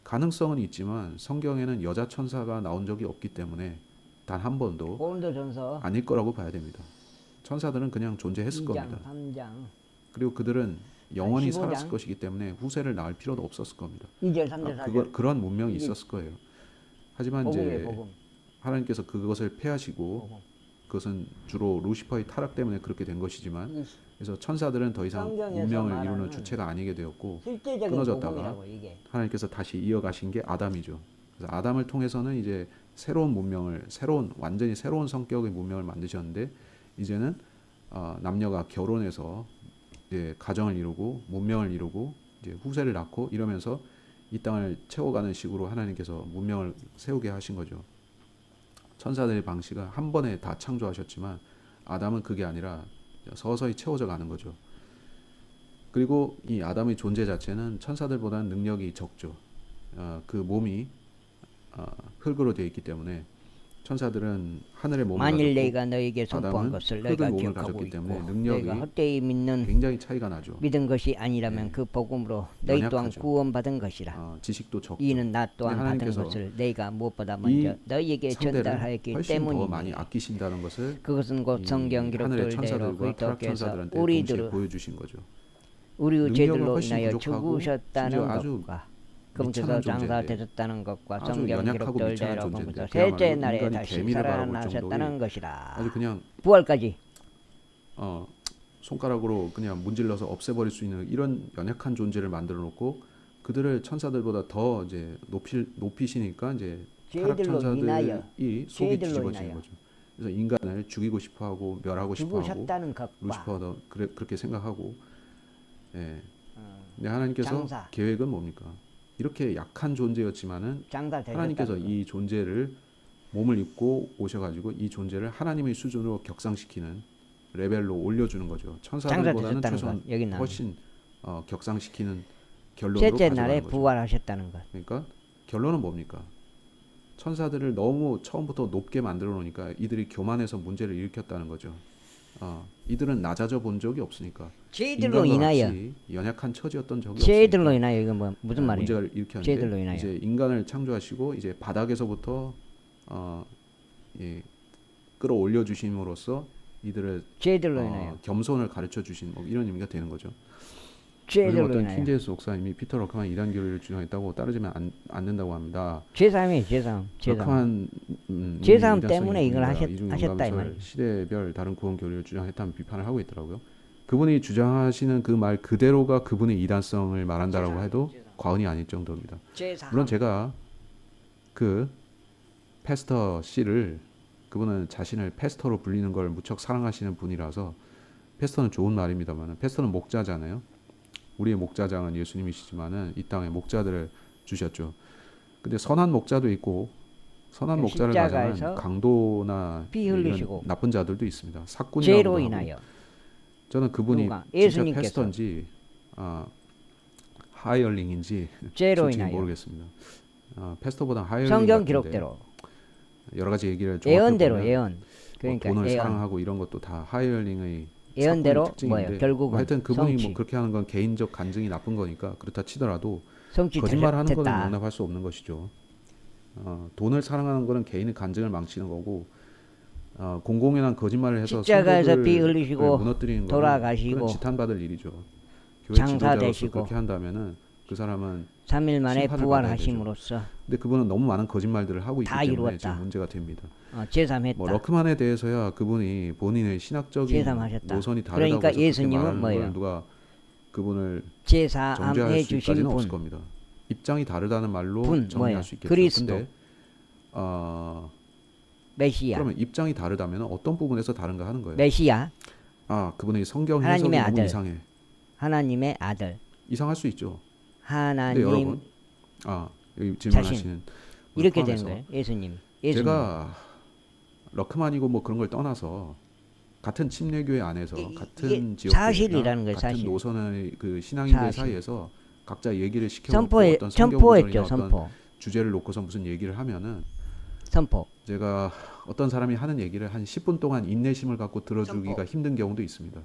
가능성은 있지만 성경에는 여자 천사가 나온 적이 없기 때문에 단 한 번도 고린도전서 아닐 거라고 봐야 됩니다. 천사들은 그냥 존재했을 2장, 겁니다. 3장, 그리고 그들은 영원히 15장. 살았을 것이기 때문에 후세를 낳을 필요도 없었을 겁니다. 2절, 3절, 4절. 그런 문명이 있었을 거예요. 하지만 복음이에요, 이제 복음. 하나님께서 그것을 폐하시고 복음. 그것은 주로 루시퍼의 타락 때문에 그렇게 된 것이지만, 그래서 천사들은 더 이상 성경에서 문명을 말하는 이루는 주체가 아니게 되었고 실제적인 끊어졌다가 복음이라고 이게. 하나님께서 다시 이어가신 게 아담이죠. 그래서 아담을 통해서는 이제 새로운 문명을, 완전히 새로운 성격의 문명을 만드셨는데, 이제는 남녀가 결혼해서 이제 가정을 이루고 문명을 이루고 이제 후세를 낳고 이러면서 이 땅을 채워가는 식으로 하나님께서 문명을 세우게 하신 거죠. 천사들의 방식은 한 번에 다 창조하셨지만 아담은 그게 아니라 서서히 채워져 가는 거죠. 그리고 이 아담의 존재 자체는 천사들보다는 능력이 적죠. 그 몸이 흙으로 되어 있기 때문에 천사들은 하늘의 몸을 만일 가졌고 내가 너에게 선포한 아담은 것을 흙의 너희가 몸을 기억하고 가졌기 때문에 있고 능력이 너희가 헛되이 굉장히 차이가 나죠. 믿은 것이 아니라면 네. 그 복음으로 너희 또한 연약하죠. 구원받은 것이라. 지식도 적죠. 이는 나 또한 근데 받은 하나님께서 것을 너희가 무엇보다 이 먼저 너희에게 상대를 전달하였기 훨씬 더 때문이니 많이 아끼신다는 것을 그것은 곧 이 성경 하늘의 기록들대로 천사들과 타락 그리스도께서 천사들한테 동시에 우리들을 보여주신 거죠. 우리의 능력은 죄들로 훨씬 인하여 부족하고 죽으셨다는 심지어 아주 것과 그분께서 미천한 존재인데, 장사되셨다는 것과 아주 성경 연약하고 미천한 기록들대로 존재인데 그분께서 그야말로 셋째 날에 인간이 다시 개미를 바라볼 살아나셨다는 정도의 것이라. 아주 그냥 부활까지. 손가락으로 그냥 문질러서 없애버릴 수 있는 이런 연약한 존재를 만들어 놓고 그들을 천사들보다 더 이제 높이시니까 이제 타락 죄들로 인하여 천사들이 속이 죄들로 뒤집어지는 인하여 거죠. 그래서 인간을 죽이고 싶어하고 멸하고 싶어하고 죽으셨다는 것과 루시퍼도 그렇게 생각하고, 예. 근데 하나님께서 장사. 계획은 뭡니까? 이렇게 약한 존재였지만은 하나님께서 이 존재를 몸을 입고 오셔가지고 이 존재를 하나님의 수준으로 격상시키는 레벨로 올려주는 거죠. 천사들보다는 최소한 훨씬 격상시키는 결론으로 셋째 가져가는 날에 거죠. 부활하셨다는 것. 그러니까 결론은 뭡니까? 천사들을 너무 처음부터 높게 만들어 놓으니까 이들이 교만해서 문제를 일으켰다는 거죠. 이들은 낮아져 본 적이 없으니까. 죄들로 인간과 인하여. 같이 연약한 처지였던 적이 죄들로 없으니까. 인하여. 이건 무슨 말이에요? 문제를 일으켰는데 죄들로 인하여. 이제 인간을 창조하시고 이제 바닥에서부터 끌어올려 주심으로써 이들을 죄들로 인하여. 겸손을 가르쳐 주신 이런 의미가 되는 거죠. 요즘 죄들로 어떤 인하여. 킹제스 목사님이 피터 러크만 이단 교리를 주장했다고 따르지면 안 된다고 합니다. 죄사함이에요. 죄사함. 러크만 죄사함 때문에 이걸 하셨다 이 말이에요. 시대별 다른 구원 교리를 주장했다는 비판을 하고 있더라고요. 그분이 주장하시는 그 말 그대로가 그분의 이단성을 말한다라고 해도 과언이 아닐 정도입니다. 물론 제가 그 패스터 씨를, 그분은 자신을 패스터로 불리는 걸 무척 사랑하시는 분이라서, 패스터는 좋은 말입니다만 패스터는 목자잖아요. 우리의 목자장은 예수님이시지만은 이 땅에 목자들을 주셨죠. 근데 선한 목자도 있고 선한 목자를 가장한 강도나 이런 나쁜 자들도 있습니다. 사꾼이라고 죄로 하고. 인하여. 저는 그분이 진짜 패스터인지 하이얼링인지 죄로 솔직히 인하여. 모르겠습니다. 패스터보다 하이얼링 성경 같은데 기록대로. 여러 가지 얘기를 예언대로 보면 예언. 그러니까 돈을 예언. 사랑하고 이런 것도 다 하이얼링의 예언대로 특징인데, 뭐예요? 결국은 하여튼 그분이 성취. 뭐 그렇게 하는 건 개인적 간증이 나쁜 거니까 그렇다 치더라도 성취 거짓말하는 됐다. 거는 용납할 수 없는 것이죠. 돈을 사랑하는 거는 개인의 간증을 망치는 거고, 공공연한 거짓말을 해서 십자가에서 피 성도들을 흘리시고 무너뜨리는 돌아가시고 그런 지탄받을 일이죠. 교회 장사 지도자로서 되시고 그렇게 한다면은 그 사람은 3일 만에 심판을 부활하심으로써 근데 그분은 너무 많은 거짓말들을 하고 있기 다 때문에 이루었다. 지금 문제가 됩니다. 제3했다. 뭐 러크만에 대해서야 그분이 본인의 신학적인 제3하셨다. 노선이 다르다고 그러니까 해서 예수님은 그렇게 말하는 뭐예요? 걸 누가 그분을 제4암 정죄할 해주신 수까지는 없을 분. 겁니다. 입장이 다르다는 말로 분, 정리할 뭐예요? 수 있겠죠. 그리스도. 근데 메시아. 그러면 입장이 다르다면 어떤 부분에서 다른가 하는 거예요. 메시아. 그분의 성경 해석이 하나님의 너무 아들. 이상해. 하나님의 아들. 이상할 수 있죠. 근데 하나님 여러분, 여기 질문하시는 이렇게 되는 포함해서 거예요. 예수님. 제가 러크만이고 뭐 그런 걸 떠나서 같은 침례교회 안에서 같은 지역 사실이라는 거예요. 같은 사실. 노선의 그 신앙인들 사실. 사이에서 각자 얘기를 시켜놓고 어떤 성경 선포했죠. 구절이나 어떤 선포. 주제를 놓고서 무슨 얘기를 하면은 선포. 제가 어떤 사람이 하는 얘기를 한 10분 동안 인내심을 갖고 들어주기가 선포. 힘든 경우도 있습니다.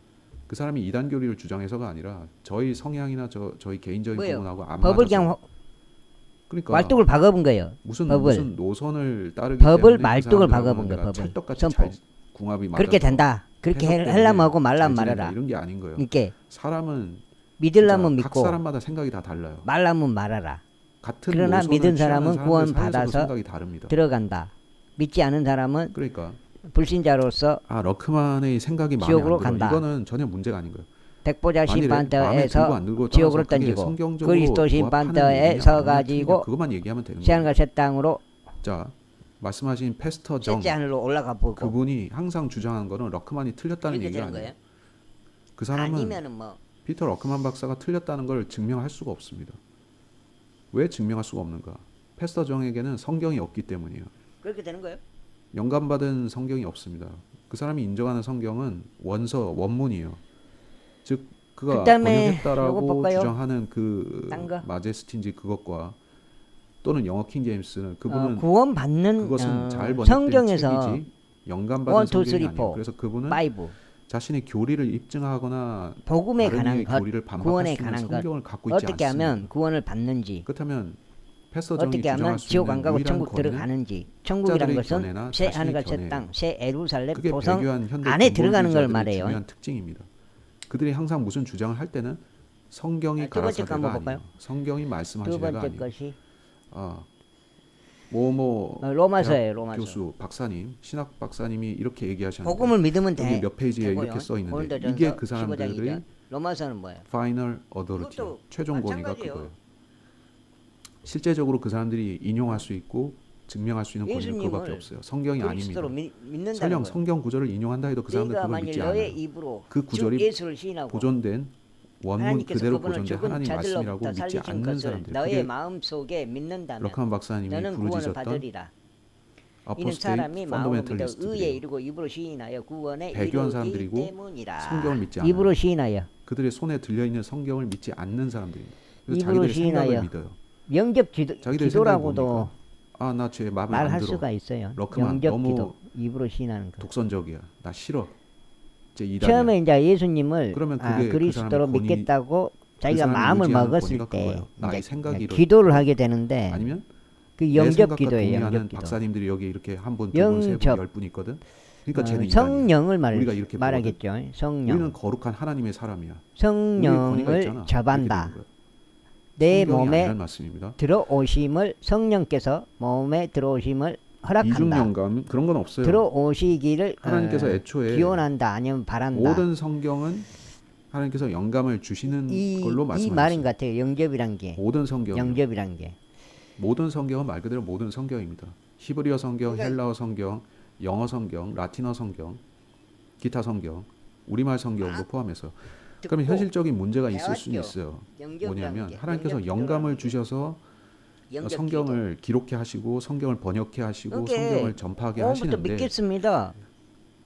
그 사람이 이단 교리를 주장해서가 아니라 저희 성향이나 저희 개인적인 뭐예요? 부분하고 안 법을 맞아서 그냥 그러니까 말뚝을 박아본 거예요. 무슨 법을 노선을 따르기 법을 때문에 말뚝을 그 박아본 사람들하고는 거예요. 내가 법을 찰떡같이 선포. 잘 궁합이 맞아서 그렇게 된다. 그렇게 해석 때문에 하려면 하고 말라면 잘 지낸다, 말아라. 이런 게 아닌 거예요. 이렇게 사람은 믿으려면 진짜 각 믿고 사람마다 생각이 다 달라요. 말라면 말아라. 같은 그러나 노선을 믿은 취하는 사람은 사람들 구원 사이에서도 받아서 생각이 다릅니다. 들어간다. 믿지 않은 사람은 그러니까 불신자로서 러크만의 생각이 마음에 지옥으로 안 들어. 간다. 이거는 전혀 문제가 아닌 거예요. 백보자 만일에 마음에 들고 심판대에서 안 들고 지옥으로 떠나서 그게 던지고 성경적으로 그리스도 부합하는 심판대에 얘기냐, 서 아니냐, 가지고 틀리냐, 그것만 얘기하면 되는 거예요. 새하늘과 새 땅으로 자, 말씀하신 패스터 정 셋째 하늘로 올라가 보고 그분이 항상 주장한 거는 러크만이 틀렸다는 이렇게 얘기가 되는 아니에요. 거예요. 그 사람은 아니면은 뭐 피터 러크만 박사가 틀렸다는 걸 증명할 수가 없습니다. 왜 증명할 수가 없는가? 패스터 정에게는 성경이 없기 때문이에요. 그렇게 되는 거예요. 영감받은 성경이 없습니다. 그 사람이 인정하는 성경은 원문이에요. 즉 그가 그다음에 요거 번역했다라고 볼까요? 주장하는 그 딴 거? 마제스티인지 그것과 또는 영어 킹 제임스는 그분은 구원 받는 그것은 잘 번역된 성경에서 책이지 영감받은 1, 2, 3, 성경이 4, 아니에요. 그래서 그분은 5 자신의 교리를 입증하거나 복음에 다른 관한 이의 것, 교리를 반박할 구원에 수 있는 관한 것 성경을 갖고 있지 어떻게 않습니다. 하면 구원을 받는지 그렇다면 패스터 정이 어떻게 하면 주장할 수 지옥 안 있는 가고 유일한 천국 권위는 들어가는지 천국이란 학자들의 것은 견해나 새 자신의 하늘과 새 견해예요. 땅, 새 에루살렘 그게 도성 배교한 현대 안에 들어가는 걸 근본주의자들의 말해요. 중요한 특징입니다. 그들이 항상 무슨 주장을 할 때는 성경이 두 번째 거 한번 가라사대가 볼까요? 아니에요. 성경이 두 말씀하시래가 번째 아니에요. 것이 로마서예요. 로마서. 교수 박사님 신학 박사님이 이렇게 얘기하셨는데 복음을 믿으면 여기 돼. 몇 페이지에 되고요. 이렇게 써 있는데 고린도전서 이게 그 15장 사람들의 2절. 로마서는 뭐예요? 파이널 어더리티 그것도 최종 권위가 마찬가지예요. 그거예요. 실제적으로 그 사람들이 인용할 수 있고 증명할 수 있는 권위는 그거밖에 예수님을 없어요. 성경이 아닙니다. 그리스도로 믿는다는 설령 거예요. 성경 구절을 인용한다 해도 그 사람들 내가 그걸 만일 믿지 너의 않아요. 입으로 그 주 구절이 예수를 시인하고 보존된 원문 하나님께서 그대로 그분을 보존된 죽은 하나님 말씀이라고 자들로부터 믿지 살리신 않는 것을 사람들. 너의 그게 마음 속에 믿는다면 러크만 박사님이 너는 구원을 부르짖었던 받으리라. 이는 아포스테이트 사람이 마음으로 믿어 의에 펀더멘털리스트들이에요. 이르고 입으로 시인하여 구원에 배교한 이르기 사람들이고 때문이라. 성경을 믿지 않아요. 입으로 시인하여 그들의 손에 들려 있는 성경을 믿지 않는 사람들입니다. 그래서 입으로 자기들의 생각을 시인하여 믿어요. 영접 자기들의 기도라고도 나 쟤 마음에 말할 안 들어. 수가 있어요. 러크만 영접 너무 기도 입으로 시인하는 거. 독선적이야. 나 싫어. 쟤 이단이야. 처음에 이제 예수님을 그러면 그게 그 그리스도로 사람의 권위- 믿겠다고 자기가 사람이 마음을 의지하는 먹었을 권위가 때 그거예요. 나의 이제 생각이 이런- 기도를 하게 되는데 아니면 그 내 영접 생각과 기도예요. 동의하는 영접 기도. 박사님들이 여기 이렇게 한 분, 두 분, 세 분, 영접. 10분 있거든. 그러니까 쟤는 이단이야. 성령을 우리가 이렇게 말하겠죠. 성령. 우리는 거룩한 하나님의 사람이야. 우리의 권위가 성령을 있잖아. 접한다. 이렇게 되는 거야. 내 성경이 몸에 아니란 말씀입니다. 들어오심을 성령께서 몸에 들어오심을 허락한다. 이중 영감 그런 건 없어요. 들어오시기를 하나님께서 애초에 기원한다 아니면 바란다. 모든 성경은 하나님께서 영감을 주시는 걸로 이 말씀하셨어요. 말인 것 같아요. 영접이란 게. 모든 성경, 영접이란 게. 모든 성경은 말 그대로 모든 성경입니다. 히브리어 성경, 그러니까 헬라어 성경, 영어 성경, 라틴어 성경, 기타 성경, 우리말 성경도 포함해서. 그러면 듣고 현실적인 문제가 있을 배웠죠. 수는 있어요. 영접이란 뭐냐면 게. 하나님께서 영접 영감을 기도라는 주셔서 영접 성경을 기록해 하시고 성경을 번역해 하시고 그게 성경을 전파하게 오늘부터 하시는데 믿겠습니다.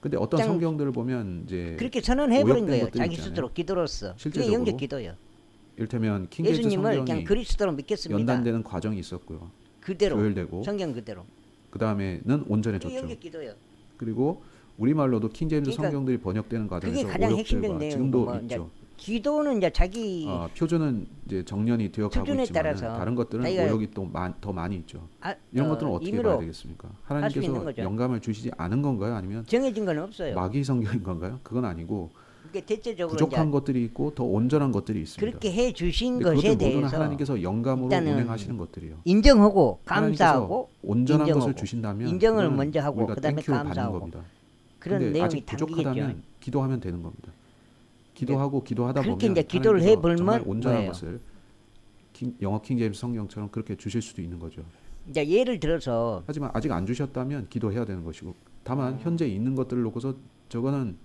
근데 어떤 그냥 성경들을 보면 이제 그렇게 선언해버린 오역된 거예요. 것들이 자기 있잖아요. 스스로 기도로서. 그게 실제적으로 영접 기도예요. 이를테면 킹제임스 예수님을 그냥 성경이 그리스도로 믿겠습니다. 연단되는 과정이 있었고요. 그대로 조율되고 성경 그대로. 그 다음에는 그게 온전해졌죠. 영접 기도예요. 그리고 우리말로도 킹제임스 그러니까 성경들이 번역되는 과정에서 그게 가장 핵심적인 오역들과 내용이고 지금도 뭐 이제 있죠. 기도는 이제 자기 표준은 이제 정년이 되어가고 수준에 있지만 따라서 다른 것들은 자기가 오역이 또 더 많이 있죠. 이런 것들은 어떻게 임의로 봐야 되겠습니까? 있는 하나님께서 거죠. 영감을 주시지 않은 건가요? 아니면 정해진 건 없어요. 마귀 성경인 건가요? 그건 아니고 그게 대체적으로 부족한 이제 것들이 있고 더 온전한 것들이 있습니다. 그렇게 해 주신 근데 것에 그것들 모두는 대해서 하나님께서 영감으로 일단은 운행하시는 것들이요. 인정하고 하나님께서 감사하고 온전한 인정하고, 것을 주신다면 인정을 그거는 먼저 하고 우리가 그다음에 땡큐를 받는 감사하고 겁니다. 그런 근데 내용이 아직 담기겠죠. 부족하다면 기도하면 되는 겁니다. 기도하고 기도하다 그렇게 보면 이제 기도를 하나님께서 해보면 정말 온전한 뭐예요? 것을 영어 킹제임스 성경처럼 그렇게 주실 수도 있는 거죠. 이제 예를 들어서 하지만 아직 안 주셨다면 기도해야 되는 것이고 다만 현재 있는 것들을 놓고서 저거는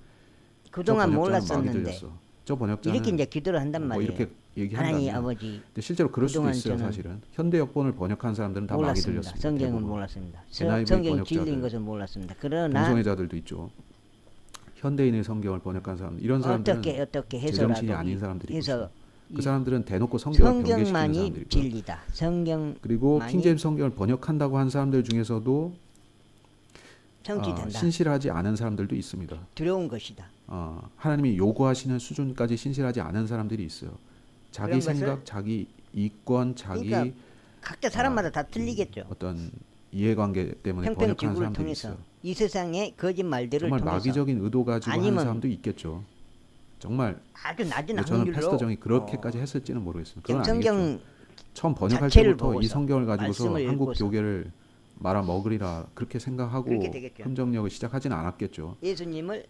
그동안 저 번역자는 몰랐었는데 마귀 들렸어. 저 번역자는 이렇게 이제 기도를 한단 뭐 말이에요. 이렇게 하나님 얘기한다면 아버지 근데 실제로 그럴 수도 그동안 있어요. 저는 사실은 현대 역본을 번역한 사람들은 다 마귀 몰랐습니다. 들렸습니다. 성경은 대부분. 몰랐습니다. NIV 성경이 진리인 번역자들, 것은 몰랐습니다. 그러나 동성애자들도 있죠. 현대인의 성경을 번역한 사람들 이런 사람들은 어떻게 제정신이 해서라도 아닌 사람들이 해서 그 사람들은 대놓고 성경을 변개시키는 성경만이 사람들이고 진리다. 성경 그리고 많이 킹제임스 성경을 번역한다고 한 사람들 중에서도 성취된다. 신실하지 않은 사람들도 있습니다. 두려운 것이다. 하나님이 요구하시는 수준까지 신실하지 않은 사람들이 있어요. 자기 그런 것을 생각, 자기 이권, 자기 그러니까 각자 사람마다 다 틀리겠죠. 어떤 이해관계 때문에 번역하는 평평지구를 사람들이 통해서 있어요. 이 세상의 거짓말들을 정말 통해서 마귀적인 의도 가지고 하는 아니면 사람도 있겠죠. 정말 아주 낮은 근데 저는 확률로 패스터 정이 그렇게까지 했을지는 모르겠습니다. 그건 그냥 아니겠죠. 성경 처음 번역할 자체를 때부터 이 보고서, 성경을 가지고서 말씀을 한국 읽고서. 교계를 말아먹으리라 그렇게 생각하고 그렇게 되겠죠. 흠정력을 시작하지는 않았겠죠. 예수님을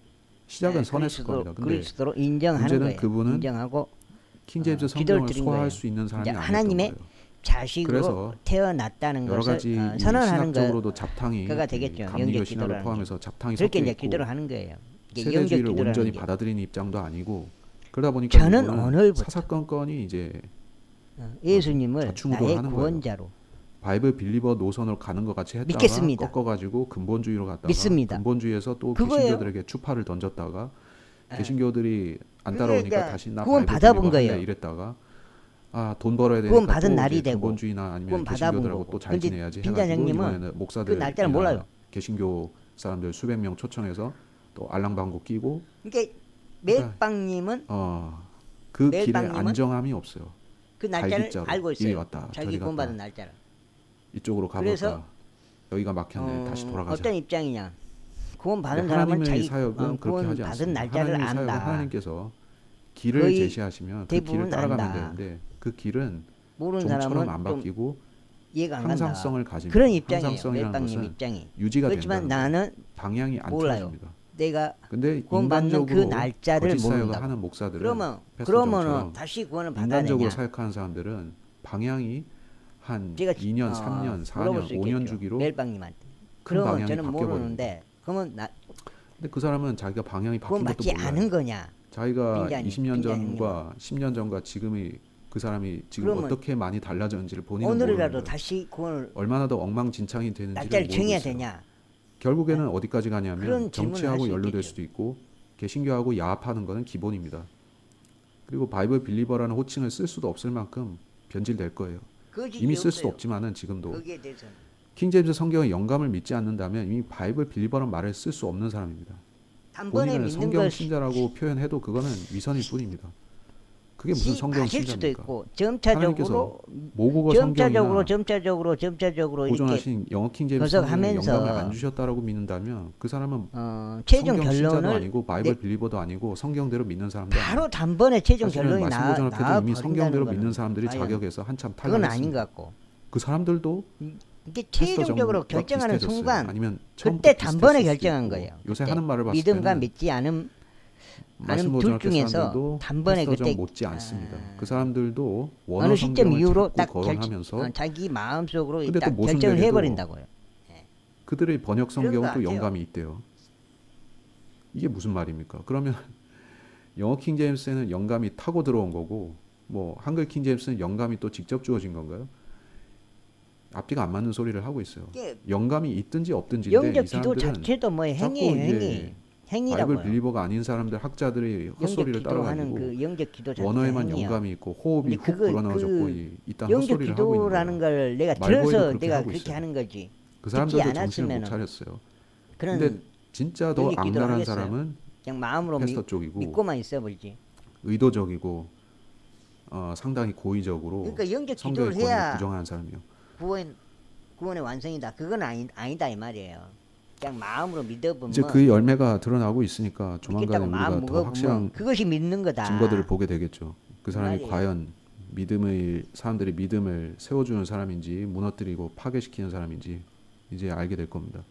시작은 선했을 겁니다. 근데 그리스도로 인정하는 문제는 거예요. 그분은 인정하고 킹제임스 기도를 성경을 드린 소화할 거예요. 수 있는 사람이 이제 아니었던 하나님의 거예요. 자식으로 그래서 태어났다는 여러 것을 가지 이 선언하는 신학적으로도 거 잡탕이 그가 되겠죠. 감리교 영적 신학을 기도라는 포함해서 잡탕이 그렇게 섞여 이제 있고 기도를 하는 거예요. 이게 영적 세대주의를 기도라는 온전히 게. 받아들이는 입장도 아니고 그러다 보니까 저는 이분은 오늘부터 사사건건이 이제 예수님을 좌충우돌 나의 하는 구원자로 바이블 빌리버 노선으로 가는 것 같이 했다가 믿겠습니다. 꺾어가지고 근본주의로 갔다가 믿습니다. 근본주의에서 또 그거예요. 개신교들에게 추파를 던졌다가 개신교들이 안 그게 따라오니까 그러니까 다시 나 구원 바이블 받아본 빌리버 할래 거예요. 이랬다가 돈 벌어야 구원 되니까 받은 또 날이 이제 되고 근본주의나 아니면 구원 받아본 개신교들하고 거고. 또 잘 근데 지내야지 빈자 해가지고 형님은 이번에는 목사들 그 날짜를 몰라요. 개신교 사람들 수백 명 초청해서 또 알랑방구 끼고 그러니까 멜빵님은 그 길에 멜빵님은 안정함이 없어요. 그 날짜를 갈빗자루. 알고 이리 있어요. 왔다, 자기 저리 구원 갔다. 받은 날짜를. 이쪽으로 가볼까? 그래서 여기가 막혔네. 다시 돌아가자. 어떤 입장이냐? 구원 받은 근데 사람은 하나님의 자기 사역은 그렇게 구원 하지 받은 않습니다. 날짜를 하나님의 사역은 안다. 하나님께서 길을 거의 제시하시면 그 대부분 길을 따라가면 안다. 되는데 그 길은 모르는 좀처럼 사람은 안 좀 바뀌고 이해가 안 간다. 항상성을 가집니다. 그런 입장이에요. 항상성이라는 멜빵님 것은 입장이. 유지가 그렇지만 된다는 나는 거예요. 방향이 안 몰라요. 틀어집니다. 내가 근데 구원받는 인간적으로 그 날짜를 거짓 사역을 모른다고. 하는 목사들은 그러면은 패스터정처럼 다시 구원을 받아야 인간적으로 되냐? 사역하는 사람들은 방향이 한 제가 2년, 3년, 물어볼 4년, 수 5년 있겠죠. 주기로 멜빵님한테. 큰 그러면 방향이 저는 바뀌어버립니다. 모르는데 그러면 나 근데 그 사람은 자기가 방향이 바뀐 구원 것도 받지 몰라요. 않은 거냐? 자기가 빈자님, 20년 빈자님은. 전과 10년 전과 지금이 그 사람이 지금 그러면 어떻게 많이 달라졌는지를 본인은 모르는 오늘이라도 거예요. 다시 구원을 얼마나 더 엉망진창이 되는지를 날짜를 모르고 정해야 있어요. 되냐? 결국에는 어디까지 그런 가냐면 질문을 할 정치하고 수 연루될 있겠죠. 수도 있고 개신교하고 야합하는 것은 기본입니다. 그리고 바이블 빌리버라는 호칭을 쓸 수도 없을 만큼 변질될 거예요. 거짓이 이미 쓸 수도 없어요. 없지만은 지금도 거기에 대해서는 킹제임스 성경의 영감을 믿지 않는다면 이미 바이블 빌리버라는 말을 쓸 수 없는 사람입니다. 단번에 본인을 믿는 성경 것이 신자라고 표현해도 그거는 위선일 뿐입니다. 그게 무슨 성경 맞을 수도 신자입니까? 있고 점차적으로 하나님께서 모국어 성경이나 점차적으로 이렇게 보존하신 영어 킹제임스 해석하면서 성경에 영감을 안 주셨다라고 믿는다면 그 사람은 최종 성경 신자도 결론을 아니고 바이블 내- 빌리버도 아니고 성경대로 믿는 사람도 아니고 바로 단번에 최종 사실은 결론이 말씀 나와 보존학회도 이미 성경대로 버린다는 믿는 사람들이 과연 자격에서 한참 그건 아닌 것 탈락했습니다. 같고 그 사람들도 이게 패스터 최종적으로 정과 결정하는 비슷해졌어요. 순간 아니면 그때 처음부터 단번에 비슷했을 수도 결정한 있고. 거예요. 요새 그때 하는 말을 봤을 믿음과 때는 믿지 않음 말씀 둘 보존학회 중에서 사람들도 단번에 패스터 정 그때 못지 않습니다. 그 사람들도 원어 어느 시점 성경을 이후로 자꾸 딱 거론하면서 자기 마음속으로 근데 딱 또 결정을 모순되게도 해버린다고요. 그들의 번역 그런 성경은 것 또 같아요. 영감이 있대요. 이게 무슨 말입니까? 그러면 영어 킹제임스에는 영감이 타고 들어온 거고 뭐 한글 킹제임스는 영감이 또 직접 주어진 건가요? 앞뒤가 안 맞는 소리를 하고 있어요. 이게 영감이 있든지 없든지인데 영적 이 기도 사람들은 자체도 뭐 자꾸 행위예요, 이제 바이블 행위라고요. 빌리버가 아닌 사람들 학자들이 영적 헛소리를 기도하는 따라가지고 그 영적 기도 자체가 원어에만 행위야. 영감이 있고 호흡이 근데 훅 그거- 불어넣어졌고 이딴 영적 헛소리를 하고 있는 기도라는 거예요. 걸 내가 말고에도 들어서 그렇게 내가 하고 그렇게 있어요. 하는 거지. 그 사람들도 듣지 정신을 못 않았으면은 차렸어요. 그런 근데 진짜 더 영적 기도를 악랄한 하겠어요. 사람은 그냥 마음으로 패스터 쪽이고 믿고만 있어버리지. 의도적이고 상당히 고의적으로 그러니까 영적 성경의 기도를 권위를 해야 부정하는 사람이요. 구원의 완성이다. 그건 아니다 이 말이에요. 그냥 마음으로 믿어보면 이제 그 열매가 드러나고 있으니까 믿겠다고 조만간에 마음 우리가 더 먹어보면 확실한 그것이 믿는 거다. 증거들을 보게 되겠죠. 그 사람이 말이에요. 과연 사람들이 믿음을 세워주는 사람인지 무너뜨리고 파괴시키는 사람인지 이제 알게 될 겁니다.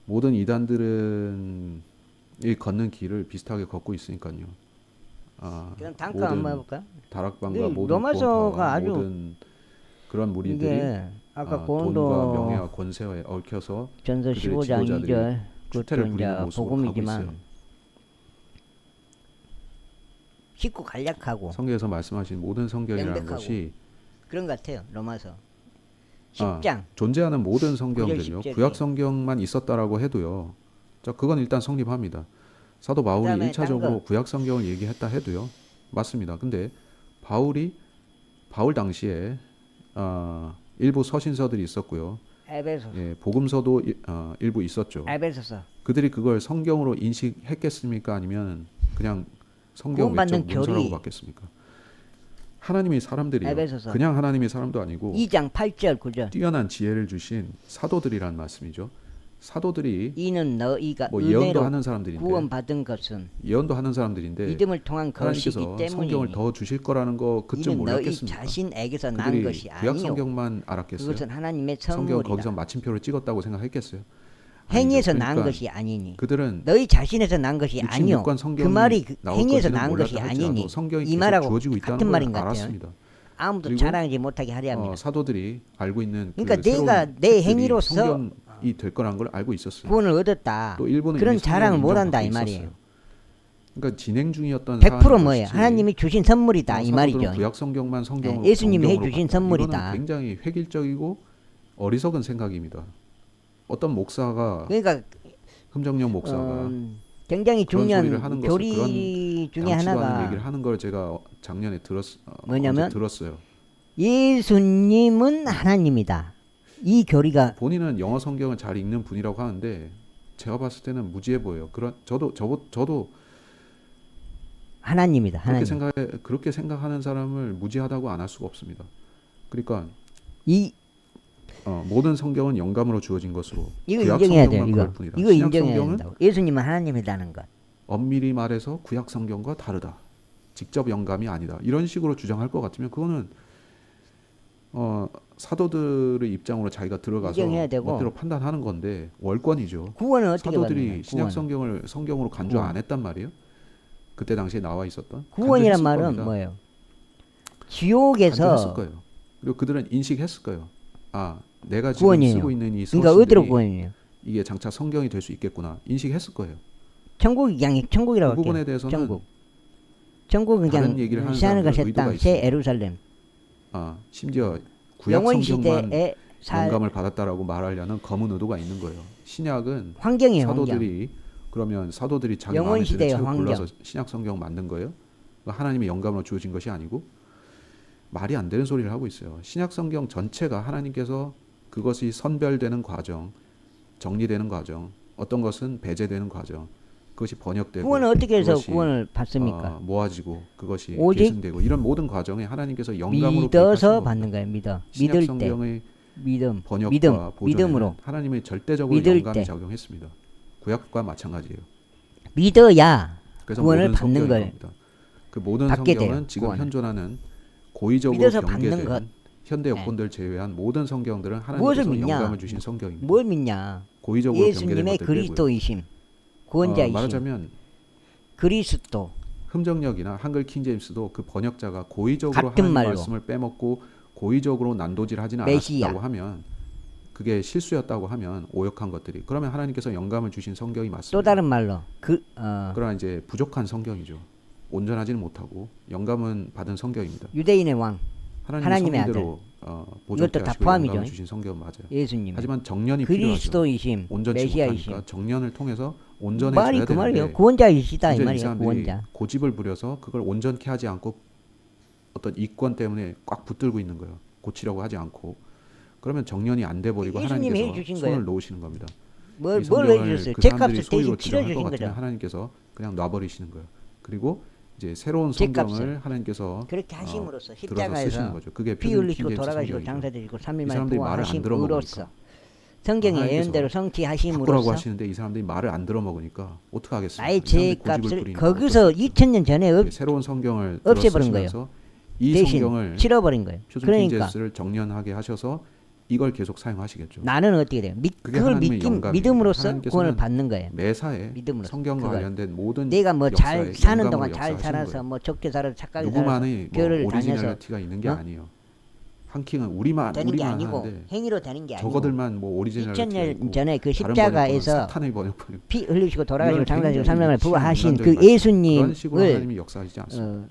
모든 이단들은 이 걷는 길을 비슷하게 걷고 있으니까요. 그럼 단가 한번 해볼까? 다락방과 이 모든 로마서가 구원파와 아주 모든 그런 무리들이 이게 아까 돈과 고린도 명예와 권세에 얽혀서 전서 그들의 15장 지도자들이 2절 추태를 그것도 부리는 이제 모습을 복음이지만 하고 있어요. 쉽고 간략하고 성경에서 말씀하신 모든 성경이라는 명백하고. 것이 그런 것 같아요. 로마서 10장 존재하는 모든 성경들요. 9절, 10절이에요. 구약 성경만 있었다라고 해도요. 자, 그건 일단 성립합니다. 사도 바울이 그다음에 1차적으로 딴 거. 구약 성경을 얘기했다 해도요. 맞습니다. 근데 바울 당시에 일부 서신서들이 있었고요. 에베소서 예, 복음서도 일부 있었죠. 에베소서 그들이 그걸 성경으로 인식했겠습니까? 아니면 그냥 성경 구원받는 외적 문서라고 교리. 받겠습니까? 하나님이 사람들이요. 에베소서 그냥 하나님이 사람도 아니고 2장 8절 9절. 뛰어난 지혜를 주신 사도들이란 말씀이죠. 사도들이 이는 너희가 뭐 예언도 은혜로 하는 사람들인데 구원받은 것은 예언도 하는 사람들인데 믿음을 통한 것이기 하나님께서 성경을 때문이니 더 주실 거라는 거 그쯤 이는 너희 몰랐겠습니까? 자신에게서 난 그들이 것이 구약 아니요 성경만 알았겠어요? 그것은 하나님의 성경 선물이다. 거기서 마침표를 찍었다고 생각했겠어요? 행위에서 아니죠. 난 그러니까 것이 아니니 그들은 너희 자신에서 난 것이 아니요 66권 그 성경이 말이 나올 행위에서 것인지는 난 것이 몰랐다 아니니 할지라도 성경이 이 계속 말하고 주어지고 같은 있다는 말인 걸 것 같아요. 알았습니다. 아무도 그리고 자랑하지 못하게 하려 합니다. 사도들이 알고 있는 그러니까 그 내가 새로운 내 책들이 행위로서 성경이 될 거라는 걸 알고 있었어요. 구원을 얻었다. 또 일본은 그런 이미 자랑을 성경을 못한다 이 인정하고 말이에요. 있었어요. 그러니까 진행 중이었던 100% 뭐예요? 것이지, 하나님이 주신 선물이다 이 사도들은 말이죠. 구약 성경만 성경으로 예수님이 성경으로 해주신 봤다. 선물이다. 이거는 굉장히 획일적이고 어리석은 생각입니다. 어떤 목사가 그러니까 흠정령 목사가 굉장히 그런 중요한 소리를 하는 것을 교리 중에 양치도 않은 하나가 얘기를 하는 걸 제가 작년에 뭐냐면 언제 들었어요. 예수님은 하나님이다. 이 교리가 본인은 영어 성경을 잘 읽는 분이라고 하는데 제가 봤을 때는 무지해 보여요. 저도 하나님이다. 하나님. 그렇게 생각하는 사람을 무지하다고 안 할 수가 없습니다. 그러니까 이 모든 성경은 영감으로 주어진 것으로 이거 구약 인정해야 돼요. 성경만 이거 그럴 뿐이다. 이거 신약 인정해야 성경은 된다고. 예수님은 하나님이라는 것. 엄밀히 말해서 구약 성경과 다르다. 직접 영감이 아니다. 이런 식으로 주장할 것 같으면 그거는 사도들의 입장으로 자기가 들어가서 인정해야 되고. 멋대로 판단하는 건데 월권이죠. 구원은 어떻게 받는 사도들이 거예요? 신약 구원. 성경을 성경으로 간주 구원. 안 했단 말이에요. 그때 당시에 나와 있었던 구원이란 간주했을 말은 겁니다. 뭐예요? 간주했을 지옥에서 거예요. 그리고 그들은 인식했을 거예요. 아, 내가 지금 구원이에요. 쓰고 있는 이 그러니까 어디로 서신들이 구원이에요? 이게 장차 성경이 될 수 있겠구나 인식했을 거예요. 천국이 그냥 천국이라고 그 부분에 할게요. 대해서는 천국. 천국은 다른 그냥 얘기를 하는 새하늘과 사람들은 새 의도가 땅, 있어요. 새 예루살렘. 심지어 구약 영원 성경만 시대에 영감을 받았다라고 말하려는 검은 의도가 있는 거예요. 신약은 환경이에요. 환경. 사도들이 자기 영원 마음에 드는 시대의 책을 환경. 골라서 신약 성경 만든 거예요. 그러니까 하나님의 영감으로 주어진 것이 아니고 말이 안 되는 소리를 하고 있어요. 신약 성경 전체가 하나님께서 그것이 선별되는 과정, 정리되는 과정, 어떤 것은 배제되는 과정, 그것이 번역되고 구원은 어떻게 해서 그것이, 구원을 받습니까? 모아지고 그것이 오직 계승되고 이런 모든 과정에 하나님께서 영감으로 믿어서 기록하신 받는 겁니다. 거예요. 믿어. 신약 믿을 때. 성경의 믿음. 번역과 믿음. 보존에는 믿음으로. 하나님의 절대적으로 믿을 영감이 때. 작용했습니다. 구약과 마찬가지예요. 믿어야 그래서 구원을 모든 받는 성경인 거예요. 겁니다. 그 모든 받게 성경은 돼요, 지금 구원을. 현존하는 고의적으로 믿어서 받는 것. 경계된 현대 여건들 제외한 모든 성경들은 무엇을 하나님께서 믿냐? 영감을 주신 성경입니다. 뭘 믿냐? 고의적으로 경계된 예수님의 것들 빼고요. 그리스도이심. 구원자이심. 말하자면 그리스도. 흠정역이나 한글 킹제임스도 그 번역자가 고의적으로 같은 하나님 말로. 말씀을 빼먹고 고의적으로 난도질하지는 메시아. 않았다고 하면 그게 실수였다고 하면 오역한 것들이 그러면 하나님께서 영감을 주신 성경이 맞습니다. 또 다른 말로 그러나 이제 부족한 성경이죠. 온전하지는 못하고 영감은 받은 성경입니다. 유대인의 왕 하나님의 성의대로 보존케 이것도 다 하시고 포함이죠. 영감을 주신 성경은 맞아요. 예수님. 하지만 정년이 필요하죠. 그리스도이심. 온전치 메시아이심. 못하니까 정년을 통해서 온전해져야 말이 그 되는데 말이에요. 구원자이시다 이 이제 이 말이에요. 사람들이 구원자. 고집을 부려서 그걸 온전케 하지 않고 어떤 이권 때문에 꽉 붙들고 있는 거예요. 고치려고 하지 않고 그러면 정년이 안 돼 버리고 예수님이 하나님께서 해주신 손을 거예요. 놓으시는 겁니다. 뭘 이 성경을 해주셨어요? 그 제 사람들이 값을 소리로 대신 주장할 것 치러주신 같으면 거죠. 하나님께서 그냥 놔버리시는 거예요. 그리고 이제 새로운 제 성경을 값을. 하나님께서 그렇게 하심으로써 들어서 쓰시는 십자가에서 거죠. 그게 피 표준 흘리시고 킹제임스 돌아가시고 성경이죠. 장사되시고 3일 이 만에 사람들이 말을 안 들어먹으니까. 부활하심으로써 성경의 하나님께서 예언대로 바꾸라고 성취하심으로써 하시는데 이 사람들이 말을 안 들어먹으니까 어떻게 하겠습니까? 나의 이 사람들이 고집을 죄값을 부리니까 거기서 어쩔 수 없죠. 2000년 전에 새로운 성경을 없애버린 쓰시면서 이 대신 성경을 치러버린 거예요. 표준 그러니까 킹제임스를 정년하게 하셔서 이걸 계속 사용하시겠죠. 나는 어떻게 돼요? 그게 그걸 하나님의 영감입니다. 믿음으로써 하나님께서는 구원을 받는 거예요. 매사에 믿음으로써 성경과 그걸. 관련된 모든 내가 뭐 잘 역사에 사는 영감으로 동안 잘 역사하시는 살아서 거예요. 뭐 좋게 살아서 착하게 살아서 누구만의 뭐 교회를 다녀서 오리지널리티가 있는 게 어? 아니에요. 한 킹은 우리만 되는 게 우리만 아니고 하는데 행위로 되는 게 아니고 저거들만 뭐 오리지널리티가 2000년 있고 전에 그 다른 번역본은 십자가에서 사탄의 번역본 피 흘리시고 돌아가시고 이걸 장사하시고 굉장히 3년을 부활하신 그 인간적인 말씀. 그런 식으로 예수님을 하나님이 역사하시지 않습니다.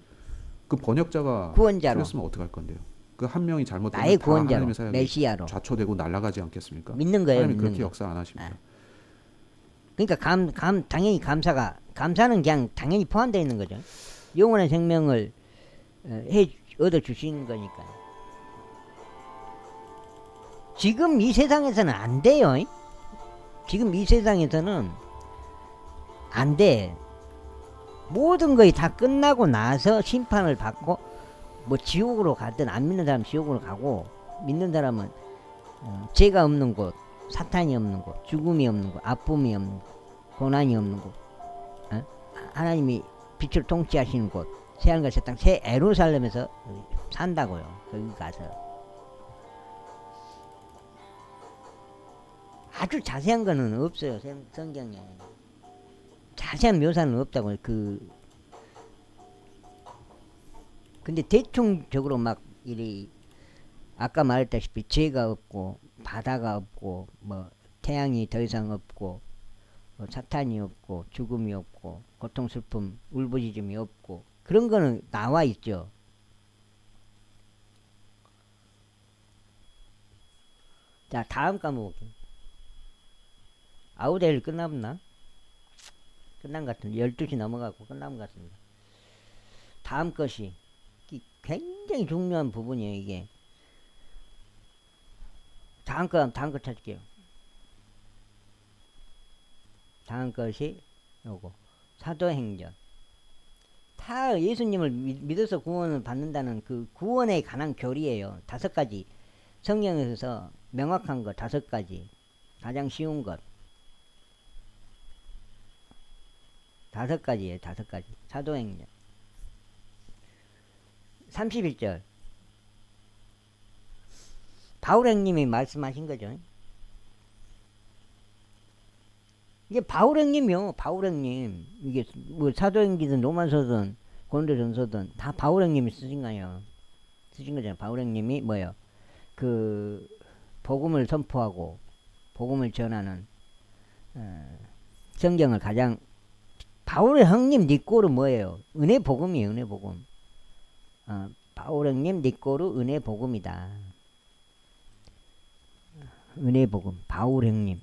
그 번역자가 구원자로 틀렸으면 어떡할 건데요? 그 한 명이 잘못되면 나의 다 구원자로 하나님의 사역이 메시아로 좌초되고 날아가지 않겠습니까? 믿는 거예요. 하나님이 믿는 그렇게 거. 역사 안 하십니다. 그러니까 당연히 감사는 그냥 당연히 포함되어 있는 거죠. 영원한 생명을 얻어 주시는 거니까. 지금 이 세상에서는 안 돼요. 지금 이 세상에서는 안 돼. 모든 것이 다 끝나고 나서 심판을 받고 뭐 지옥으로 가든 안 믿는 사람 지옥으로 가고 믿는 사람은 죄가 없는 곳, 사탄이 없는 곳, 죽음이 없는 곳, 아픔이 없는 곳, 고난이 없는 곳, 하나님이 빛을 통치하시는 곳, 새하늘과 새 땅, 새 예루살렘에서 산다고요. 거기 가서. 아주 자세한 거는 없어요. 성경에. 자세한 묘사는 없다고요. 근데 대충적으로 막 이리 아까 말했다시피 죄가 없고 바다가 없고 뭐 태양이 더 이상 없고 뭐 사탄이 없고 죽음이 없고 고통 슬픔 울부짖음이 없고 그런 거는 나와 있죠. 자, 다음 과목 볼게요. 아우데일 끝났나? 끝난 것 같은데 12시 넘어가고 끝난 것 같습니다. 다음 것이 굉장히 중요한 부분이에요. 이게 다음 거 찾을게요. 다음 것이 요거 사도행전. 다 예수님을 믿어서 구원을 받는다는 그 구원에 관한 교리예요. 5가지 성경에서 명확한 것 5가지 가장 쉬운 것 5가지예요. 5가지 사도행전 31절 바울 형님이 말씀하신 거죠. 이게 바울 형님이요. 바울 형님. 이게 뭐 사도행전이든 로마서든 고린도전서든 다 바울 형님이 쓰신 거예요. 쓰신 거잖아요. 바울 형님이 뭐예요? 그 복음을 선포하고 복음을 전하는 성경을 가장 바울 형님 니꼬르 뭐예요? 은혜 복음이에요. 은혜 복음. 바울 형님 니꼬르 은혜 복음이다. 은혜 복음. 바울 형님.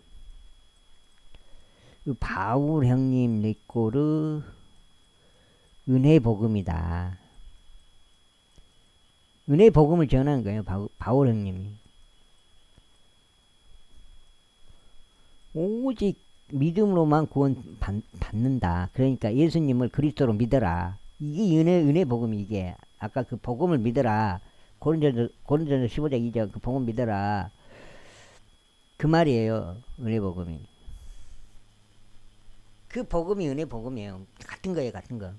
바울 형님 니꼬르 은혜 복음이다. 은혜 복음을 전하는 거예요. 바울 형님이. 오직 믿음으로만 구원 받는다. 그러니까 예수님을 그리스도로 믿어라. 이게 은혜 복음이 이게. 아까 그 복음을 믿어라. 고린도전서 15장 2절 그 복음 믿어라. 그 말이에요. 은혜 복음이. 그 복음이 은혜 복음이에요. 같은 거예요. 같은 거.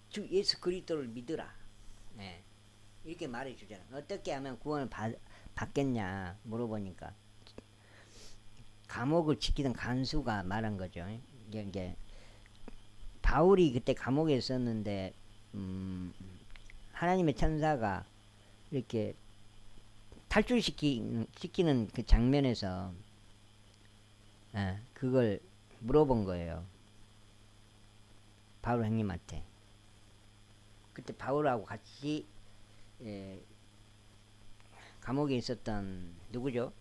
주 예수 그리스도를 믿으라. 네. 이렇게 말해 주잖아. 어떻게 하면 구원을 받겠냐 물어보니까 감옥을 지키던 간수가 말한 거죠. 이게 바울이 그때 감옥에 있었는데 하나님의 천사가 이렇게 탈출시키는 그 장면에서 그걸 물어본 거예요. 바울 형님한테. 그때 바울하고 같이 감옥에 있었던 누구죠?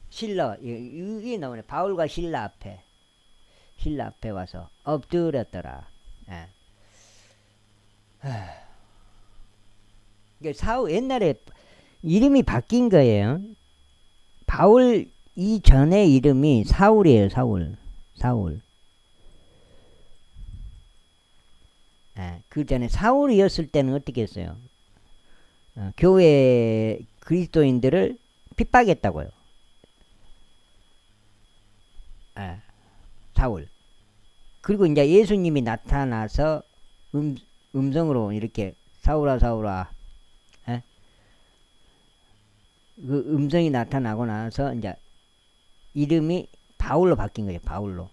실라. 이게 나오네. 바울과 실라 앞에 와서 엎드렸더라. 사울 옛날에 이름이 바뀐 거예요. 바울 이전의 이름이 사울이에요. 사울. 그 전에 사울이었을 때는 어떻게 했어요? 교회 그리스도인들을 핍박했다고요. 사울. 그리고 이제 예수님이 나타나서 음성으로 이렇게 사울아 그 음성이 나타나고 나서 이제 이름이 바울로 바뀐 거예요. 바울로.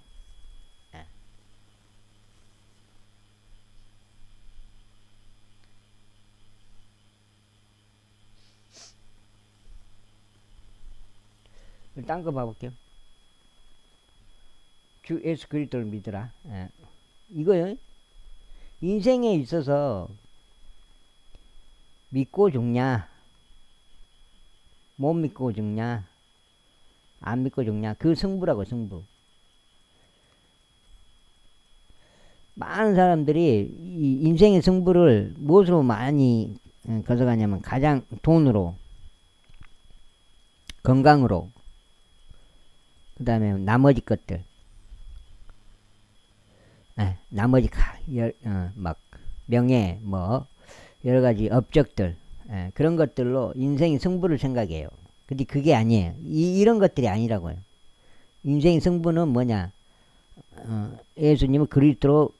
딴 거 봐볼게요. 주 예수 그리스도를 믿으라. 이거요. 인생에 있어서 믿고 죽냐, 못 믿고 죽냐, 안 믿고 죽냐, 그 승부라고. 승부. 많은 사람들이 이 인생의 승부를 무엇으로 많이 거둬가냐면 가장 돈으로, 건강으로, 그 다음에 나머지 것들, 나머지 막 명예 뭐 여러 가지 업적들, 그런 것들로 인생의 승부를 생각해요. 근데 그게 아니에요. 이런 것들이 아니라고요. 인생의 승부는 뭐냐? 예수님을 그리스도로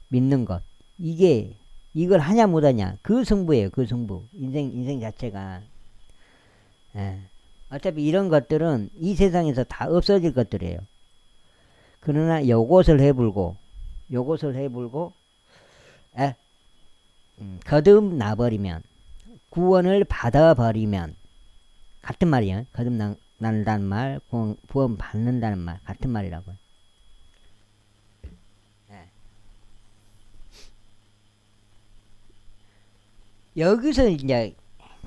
믿는 것. 이걸 하냐 못하냐. 그 승부예요. 그 승부. 인생 자체가. 어차피 이런 것들은 이 세상에서 다 없어질 것들이에요. 그러나 요것을 해불고 거듭나버리면, 구원을 받아버리면, 같은 말이에요. 거듭난다는 말, 구원 받는다는 말, 같은 말이라고요. 여기서 이제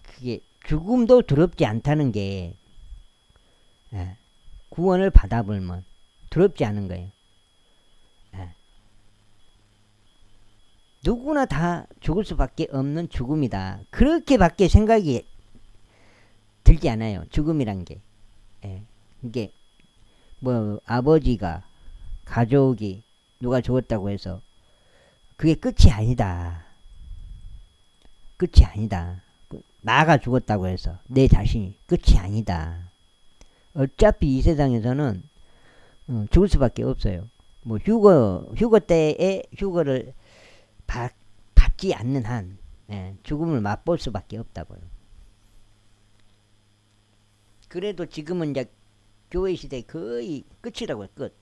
그게 죽음도 두렵지 않다는 게, 구원을 받아보면 두렵지 않은 거예요. 누구나 다 죽을 수밖에 없는 죽음이다. 그렇게밖에 생각이 들지 않아요. 죽음이란 게. 이게 뭐 아버지가, 가족이 누가 죽었다고 해서 그게 끝이 아니다. 끝이 아니다. 나가 죽었다고 해서 내 자신이 끝이 아니다. 어차피 이 세상에서는 죽을 수밖에 없어요. 뭐 휴거 때에 휴거를 받지 않는 한 죽음을 맛볼 수밖에 없다고요. 그래도 지금은 이제 교회 시대 거의 끝이라고요. 끝.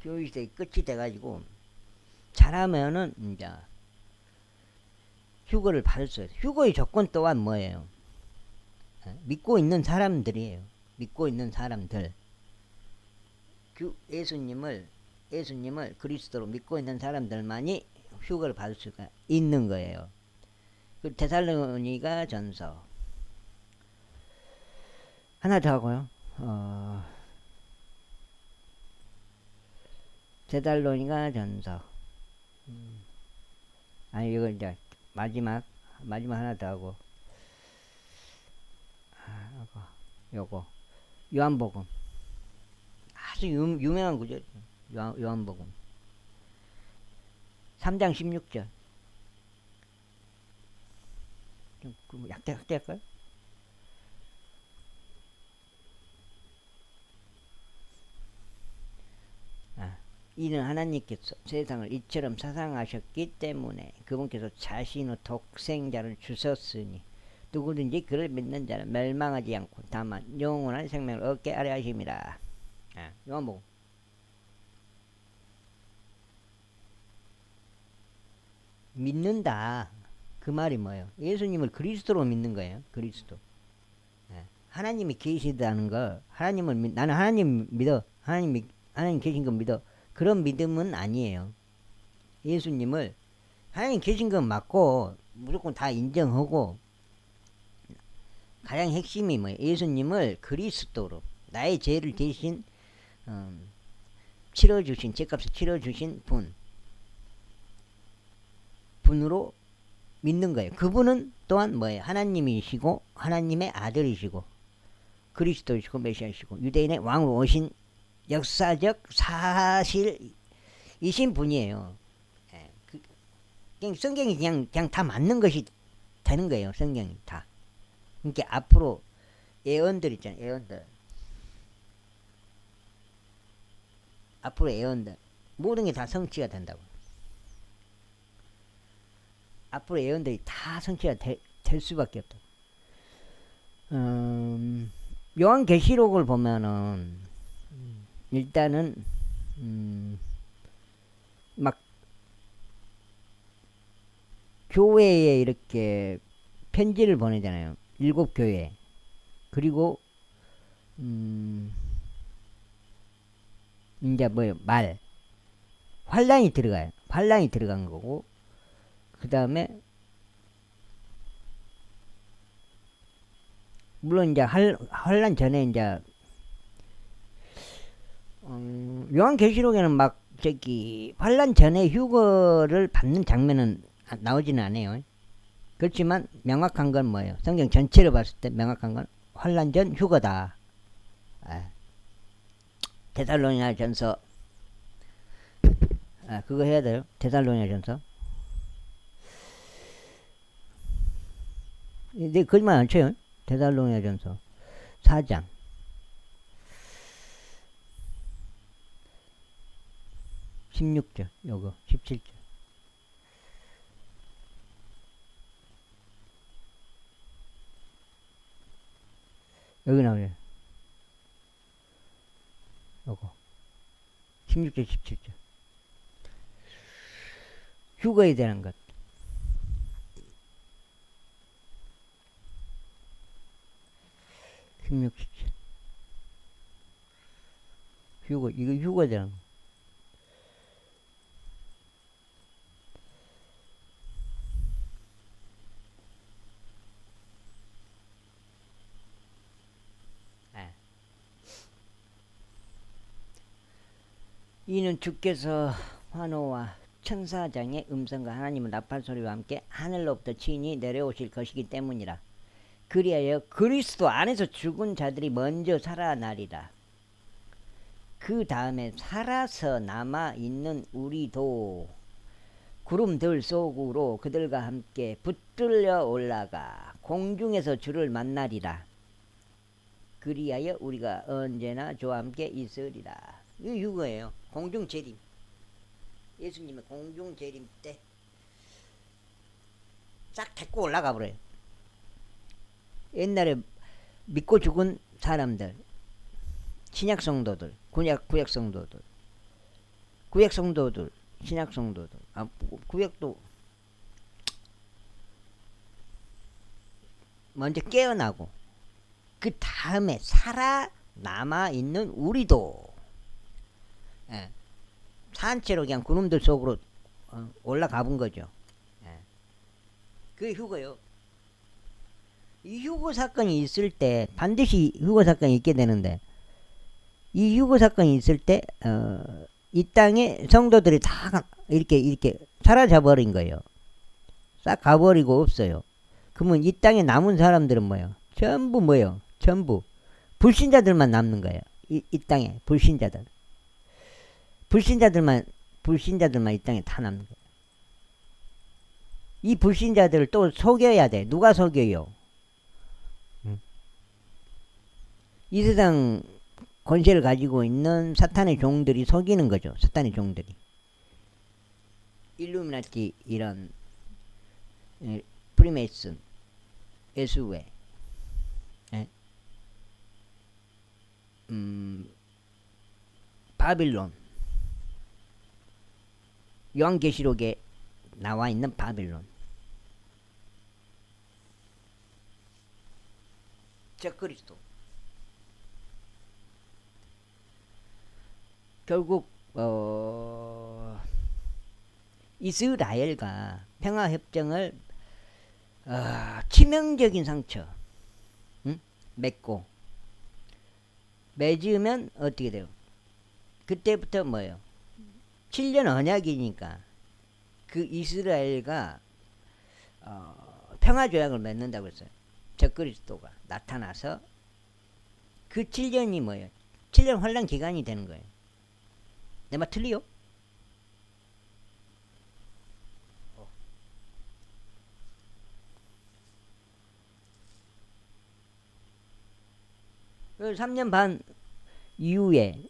교회 시대 끝이 돼가지고 잘하면은 이제 휴거를 받을 수 있어요. 휴거의 조건 또한 뭐예요? 믿고 있는 사람들이에요. 믿고 있는 사람들. 예수님을 그리스도로 믿고 있는 사람들만이 휴거를 받을 수가 있는 거예요. 그 데살로니가 전서 하나 더 하고요. 데살로니가 전서 아니 이거 이제 마지막 하나 더 하고 요거 요한복음 아주 유명한 구절. 요한복음 3장 16절. 좀 약대할까요? 이는 하나님께서 세상을 이처럼 사랑하셨기 때문에 그분께서 자신의 독생자를 주셨으니 누구든지 그를 믿는 자는 멸망하지 않고 다만 영원한 생명을 얻게 하려 하심이라. 요한복음 믿는다. 그 말이 뭐예요? 예수님을 그리스도로 믿는 거예요. 그리스도. 하나님이 계시다는 거, 나는 하나님 믿어. 하나님 계신 거 믿어. 그런 믿음은 아니에요. 예수님을 하나님 계신 건 맞고 무조건 다 인정하고, 가장 핵심이 뭐예요? 예수님을 그리스도로 나의 죄를 대신 치러주신, 죄값을 치러주신 분으로 믿는 거예요. 그분은 또한 뭐예요? 하나님이시고 하나님의 아들이시고 그리스도이시고 메시아이시고 유대인의 왕으로 오신 역사적 사실이신 분이에요. 그냥 성경이 그냥 다 맞는 것이 되는 거예요. 성경이 다. 그러니까 앞으로 예언들 있잖아요. 예언들. 앞으로 예언들. 모든 게 다 성취가 된다고. 앞으로 예언들이 다 성취가 될 수밖에 없다. 요한계시록을 보면은 일단은 막 교회에 이렇게 편지를 보내잖아요. 7교회. 그리고 이제 뭐예요? 환란이 들어가요. 환란이 들어간 거고, 그 다음에 물론 이제 환란 전에 이제 요한계시록에는 막 환란 전에 휴거를 받는 장면은 나오지는 않아요. 그렇지만 명확한 건 뭐예요? 성경 전체를 봤을 때 명확한 건 환란 전 휴거다. 데살로니가전서 그거 해야 돼요. 데살로니가전서. 근데 거짓말 안 쳐요. 데살로니가전서 4장 16절 요거 17절 여기 나오죠. 요거 16절 17절 휴거에 대한 것. 휴거 이거 휴거에 대한 거. 이는 주께서 환호와 천사장의 음성과 하나님의 나팔 소리와 함께 하늘로부터 친히 내려오실 것이기 때문이라. 그리하여 그리스도 안에서 죽은 자들이 먼저 살아나리라. 그 다음에 살아서 남아 있는 우리도 구름들 속으로 그들과 함께 붙들려 올라가 공중에서 주를 만나리라. 그리하여 우리가 언제나 주와 함께 있으리라. 이거 휴거예요. 공중 재림. 예수님의 공중 재림 때 싹 데리고 올라가 버려요. 옛날에 믿고 죽은 사람들, 신약 성도들, 구약 성도들, 구약 성도들, 신약 성도들, 구약도 먼저 깨어나고 그 다음에 살아남아 있는 우리도 산채로 그냥 구름들 속으로 올라가 본 거죠. 그게 휴거요. 이 휴거 사건이 있을 때 반드시 휴거 사건이 있게 되는데 이 휴거 사건이 있을 때 이 땅에 성도들이 다 이렇게 사라져 버린 거예요. 싹 가버리고 없어요. 그러면 이 땅에 남은 사람들은 뭐예요? 전부 뭐예요? 전부 불신자들만 남는 거예요. 이 땅에 불신자들만 이 땅에 다 남는 거예요. 이 불신자들을 또 속여야 돼. 누가 속여요? 이 세상 권세를 가지고 있는 사탄의 종들이 속이는 거죠. 사탄의 종들이. 일루미나티 이런 프리메이슨, 예수회, 바빌론, 요한계시록에 나와 있는 바빌론, 적그리스도. 결국 이스라엘과 평화협정을 치명적인 상처 맺고 맺으면 어떻게 돼요? 그때부터 뭐예요? 7년 언약이니까 그 이스라엘과 평화조약을 맺는다고 했어요. 적그리스도가 나타나서 그 7년이 뭐예요? 7년 환란 기간이 되는 거예요. 내 말 틀리요? 그 3년 반 이후에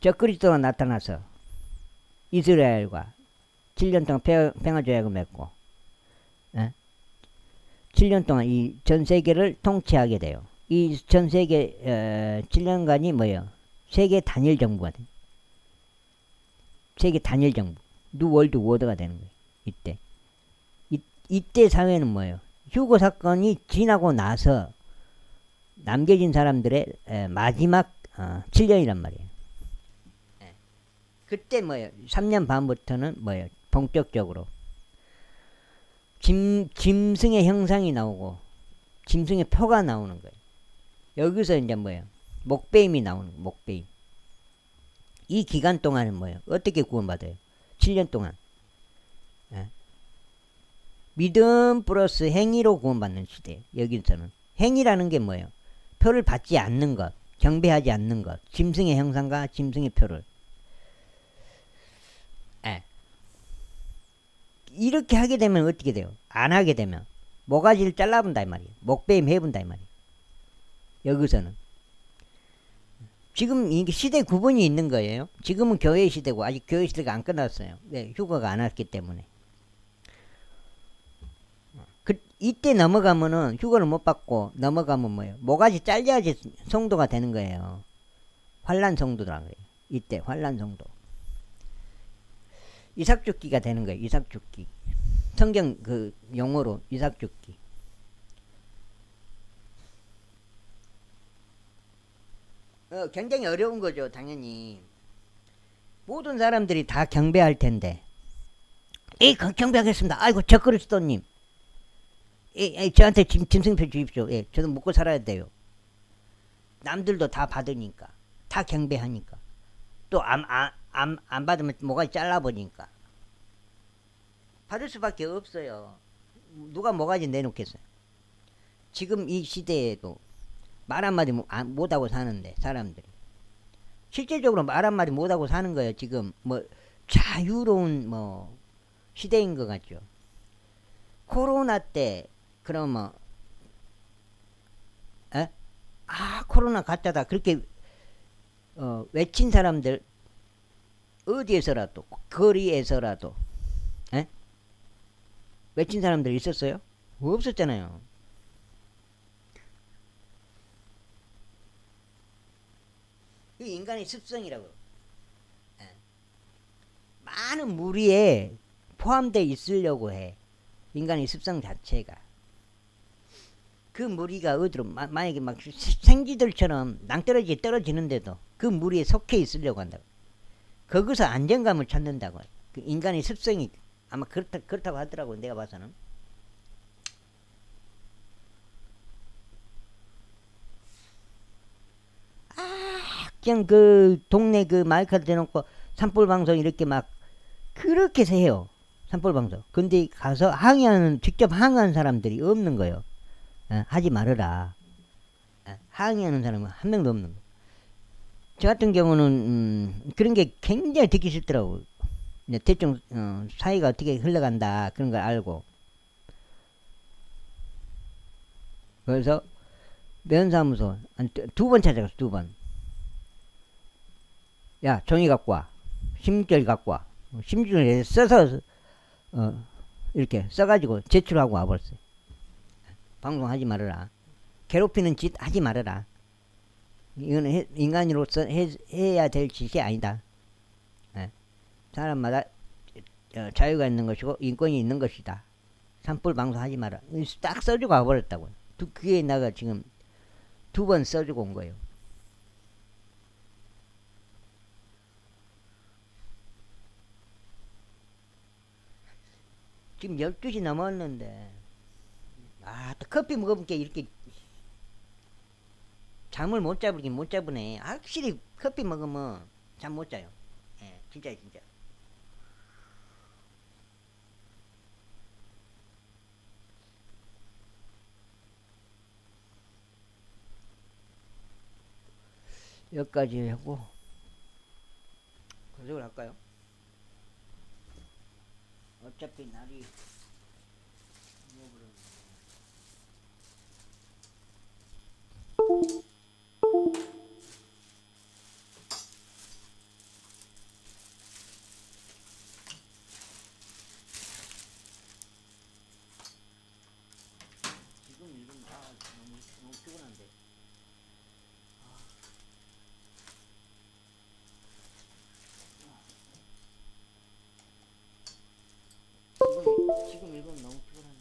적그리스도가 나타나서 이스라엘과 7년 동안 평화조약을 맺고 7년 동안 이 전 세계를 통치하게 돼요. 이 전 세계 7년간이 뭐예요? 세계 단일 정부가 돼. 세계 단일 정부. 뉴 월드 워드가 되는 거예요. 이때. 이때 사회는 뭐예요? 휴거 사건이 지나고 나서 남겨진 사람들의 마지막 7년이란 말이에요. 그때 뭐예요? 3년 반부터는 뭐예요? 본격적으로 짐승의 형상이 나오고 짐승의 표가 나오는 거예요. 여기서 이제 뭐예요? 목배임이 나오는 거예요. 목배임. 이 기간 동안은 뭐예요? 어떻게 구원받아요? 7년 동안 믿음 플러스 행위로 구원받는 시대예요. 여기서는 행위라는 게 뭐예요? 표를 받지 않는 것, 경배하지 않는 것, 짐승의 형상과 짐승의 표를. 예. 이렇게 하게 되면 어떻게 돼요? 안 하게 되면 모가지를 잘라본다 이 말이에요. 목베임 해본다 이 말이에요. 여기서는 지금 이게 시대 구분이 있는 거예요. 지금은 교회 시대고 아직 교회 시대가 안 끝났어요. 왜? 휴거가 안 왔기 때문에. 이때 넘어가면은 휴거를 못 받고 넘어가면 뭐예요? 모가지 잘려야지 성도가 되는 거예요. 환란 성도라는 거예요. 이때 환란 성도. 이삭죽기가 되는 거예요. 이삭죽기. 성경 그 용어로 이삭죽기. 굉장히 어려운 거죠. 당연히 모든 사람들이 다 경배할 텐데. 경배하겠습니다. 아이고 저 그리스도님. 저한테 짐승표 주십시오. 예, 저도 먹고 살아야 돼요. 남들도 다 받으니까, 다 경배하니까, 또 안 받으면 모가지 잘라버리니까 받을 수밖에 없어요. 누가 모가지 내놓겠어요? 지금 이 시대에도 말 한마디 못하고 사는데 사람들이 실제적으로 말 한마디 못하고 사는 거예요. 지금 뭐 자유로운 뭐 시대인 것 같죠. 코로나 때 그러면 코로나 가짜다 그렇게 외친 사람들 어디에서라도 거리에서라도 외친 사람들 있었어요? 없었잖아요. 이 인간의 습성이라고. 많은 무리에 포함되어 있으려고 해. 인간의 습성 자체가. 그 무리가 어디로 만약에 막 생쥐들처럼 낭떠러지에 떨어지는데도 그 무리에 속해 있으려고 한다고. 거기서 안정감을 찾는다고. 그 인간의 습성이 아마 그렇다고 하더라고. 내가 봐서는. 그냥 그 동네 그 마이크 대놓고 산불 방송 이렇게 막 그렇게 해요. 산불 방송. 근데 가서 직접 항의하는 사람들이 없는 거예요. 하지 말아라. 항의하는 사람은 한 명도 없는 거예요. 저 같은 경우는 그런 게 굉장히 듣기 싫더라고. 대충 사이가 어떻게 흘러간다 그런 걸 알고. 그래서 면사무소 2번 찾아갔어. 2번. 야 종이 갖고 와. 심지를 갖고 와. 심지를 써서 이렇게 써가지고 제출하고 와버렸어요. 방송하지 말아라. 괴롭히는 짓 하지 말아라. 이거는 인간으로서 해야 될 짓이 아니다. 사람마다 자유가 있는 것이고 인권이 있는 것이다. 산불 방송하지 마라. 딱 써주고 와버렸다고. 그게 내가 지금 2번 써주고 온 거예요. 지금 12시 넘었는데 또 커피 먹어보니까 이렇게 잠을 못 잡으긴 못 잡으네. 확실히 커피 먹으면 잠 못 자요. 진짜. 여기까지 하고 검색을 할까요? 어차피 날이 지금 읽으면 너무 피곤한데. 지금 읽으면 너무 피곤한데.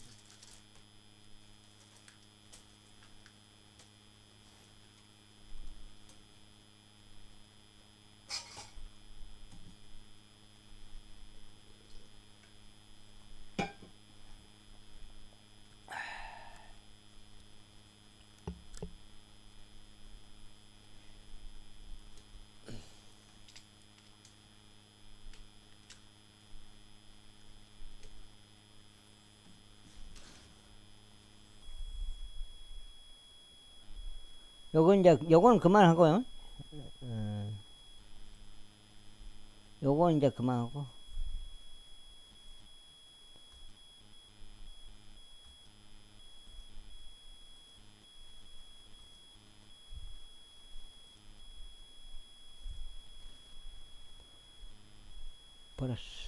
요건 그만하고요. 요건 이제 그만하고. 버렸어.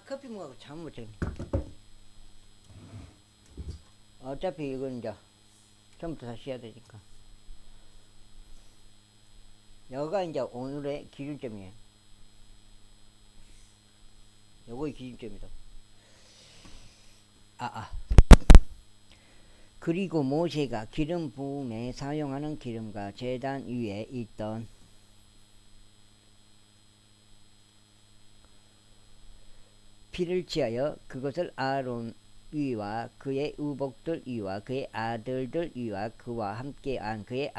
커피 먹고 잠 못 자네. 어차피 이건 이제 처음부터 다시 해야 되니까. 여기가 이제 오늘의 기준점이에요. 요거의 기준점이다. 그리고 모세가 기름 부음에 사용하는 기름과 제단 위에 있던 피를 취하여 그것을 아론 위와 그의 우복들 위와 그의 아들들 위와 그와 함께한 그의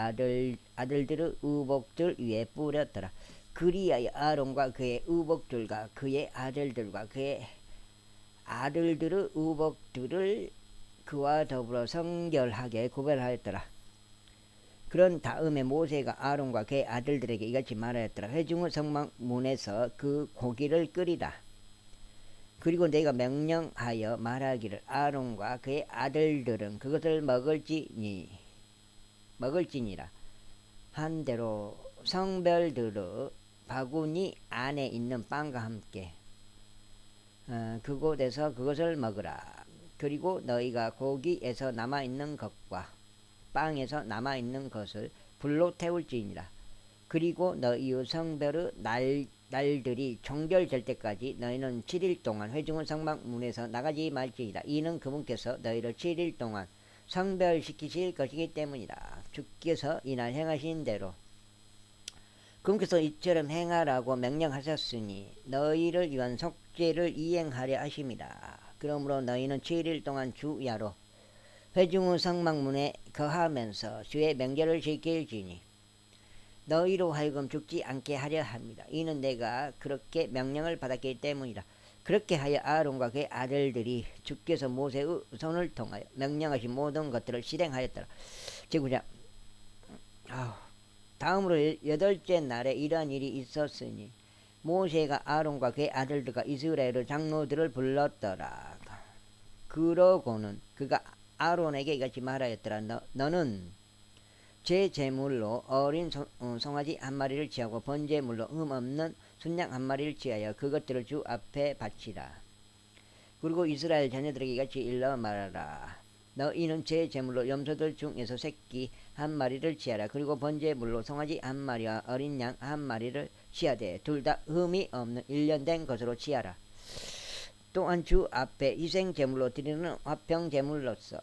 아들들의 우복들 위에 뿌렸더라. 그리하여 아론과 그의 우복들과 그의 아들들과 그의 아들들의 우복들을 그와 더불어 성결하게 구별하였더라. 그런 다음에 모세가 아론과 그의 아들들에게 이같이 말하였더라. 회중의 성막문에서 그 고기를 끓이라. 그리고 내가 명령하여 말하기를 아론과 그의 아들들은 그것을 먹을지니라 한 대로 성별들의 바구니 안에 있는 빵과 함께 그곳에서 그것을 먹으라. 그리고 너희가 고기에서 남아있는 것과 빵에서 남아있는 것을 불로 태울지니라. 그리고 너희의 성별의 날들이 종결될 때까지 너희는 7일 동안 회중의 성막문에서 나가지 말지니라. 이는 그분께서 너희를 7일 동안 성별시키실 것이기 때문이라. 주께서 이날 행하신 대로 그분께서 이처럼 행하라고 명령하셨으니 너희를 위한 속죄를 이행하려 하심이라. 그러므로 너희는 7일 동안 주야로 회중의 성막문에 거하면서 주의 명절을 지킬지니 너희로 하여금 죽지 않게 하려 합니다. 이는 내가 그렇게 명령을 받았기 때문이라. 그렇게 하여 아론과 그의 아들들이 주께서 모세의 손을 통하여 명령하신 모든 것들을 실행하였더라. 제구자 다음으로 8째 날에 이러한 일이 있었으니 모세가 아론과 그의 아들들과 이스라엘의 장로들을 불렀더라. 그러고는 그가 아론에게 이같이 말하였더라. 너는 제 제물로 어린 송아지 한 마리를 취하고 번제물로 없는 순양 한 마리를 취하여 그것들을 주 앞에 바치라. 그리고 이스라엘 자녀들에게 이같이 일러 말하라. 너희는 제 제물로 염소들 중에서 새끼 한 마리를 취하라. 그리고 번제물로 송아지 한 마리와 어린 양 한 마리를 취하되 둘 다 흠이 없는 1년 된 것으로 취하라. 또한 주 앞에 희생 제물로 드리는 화평 제물로서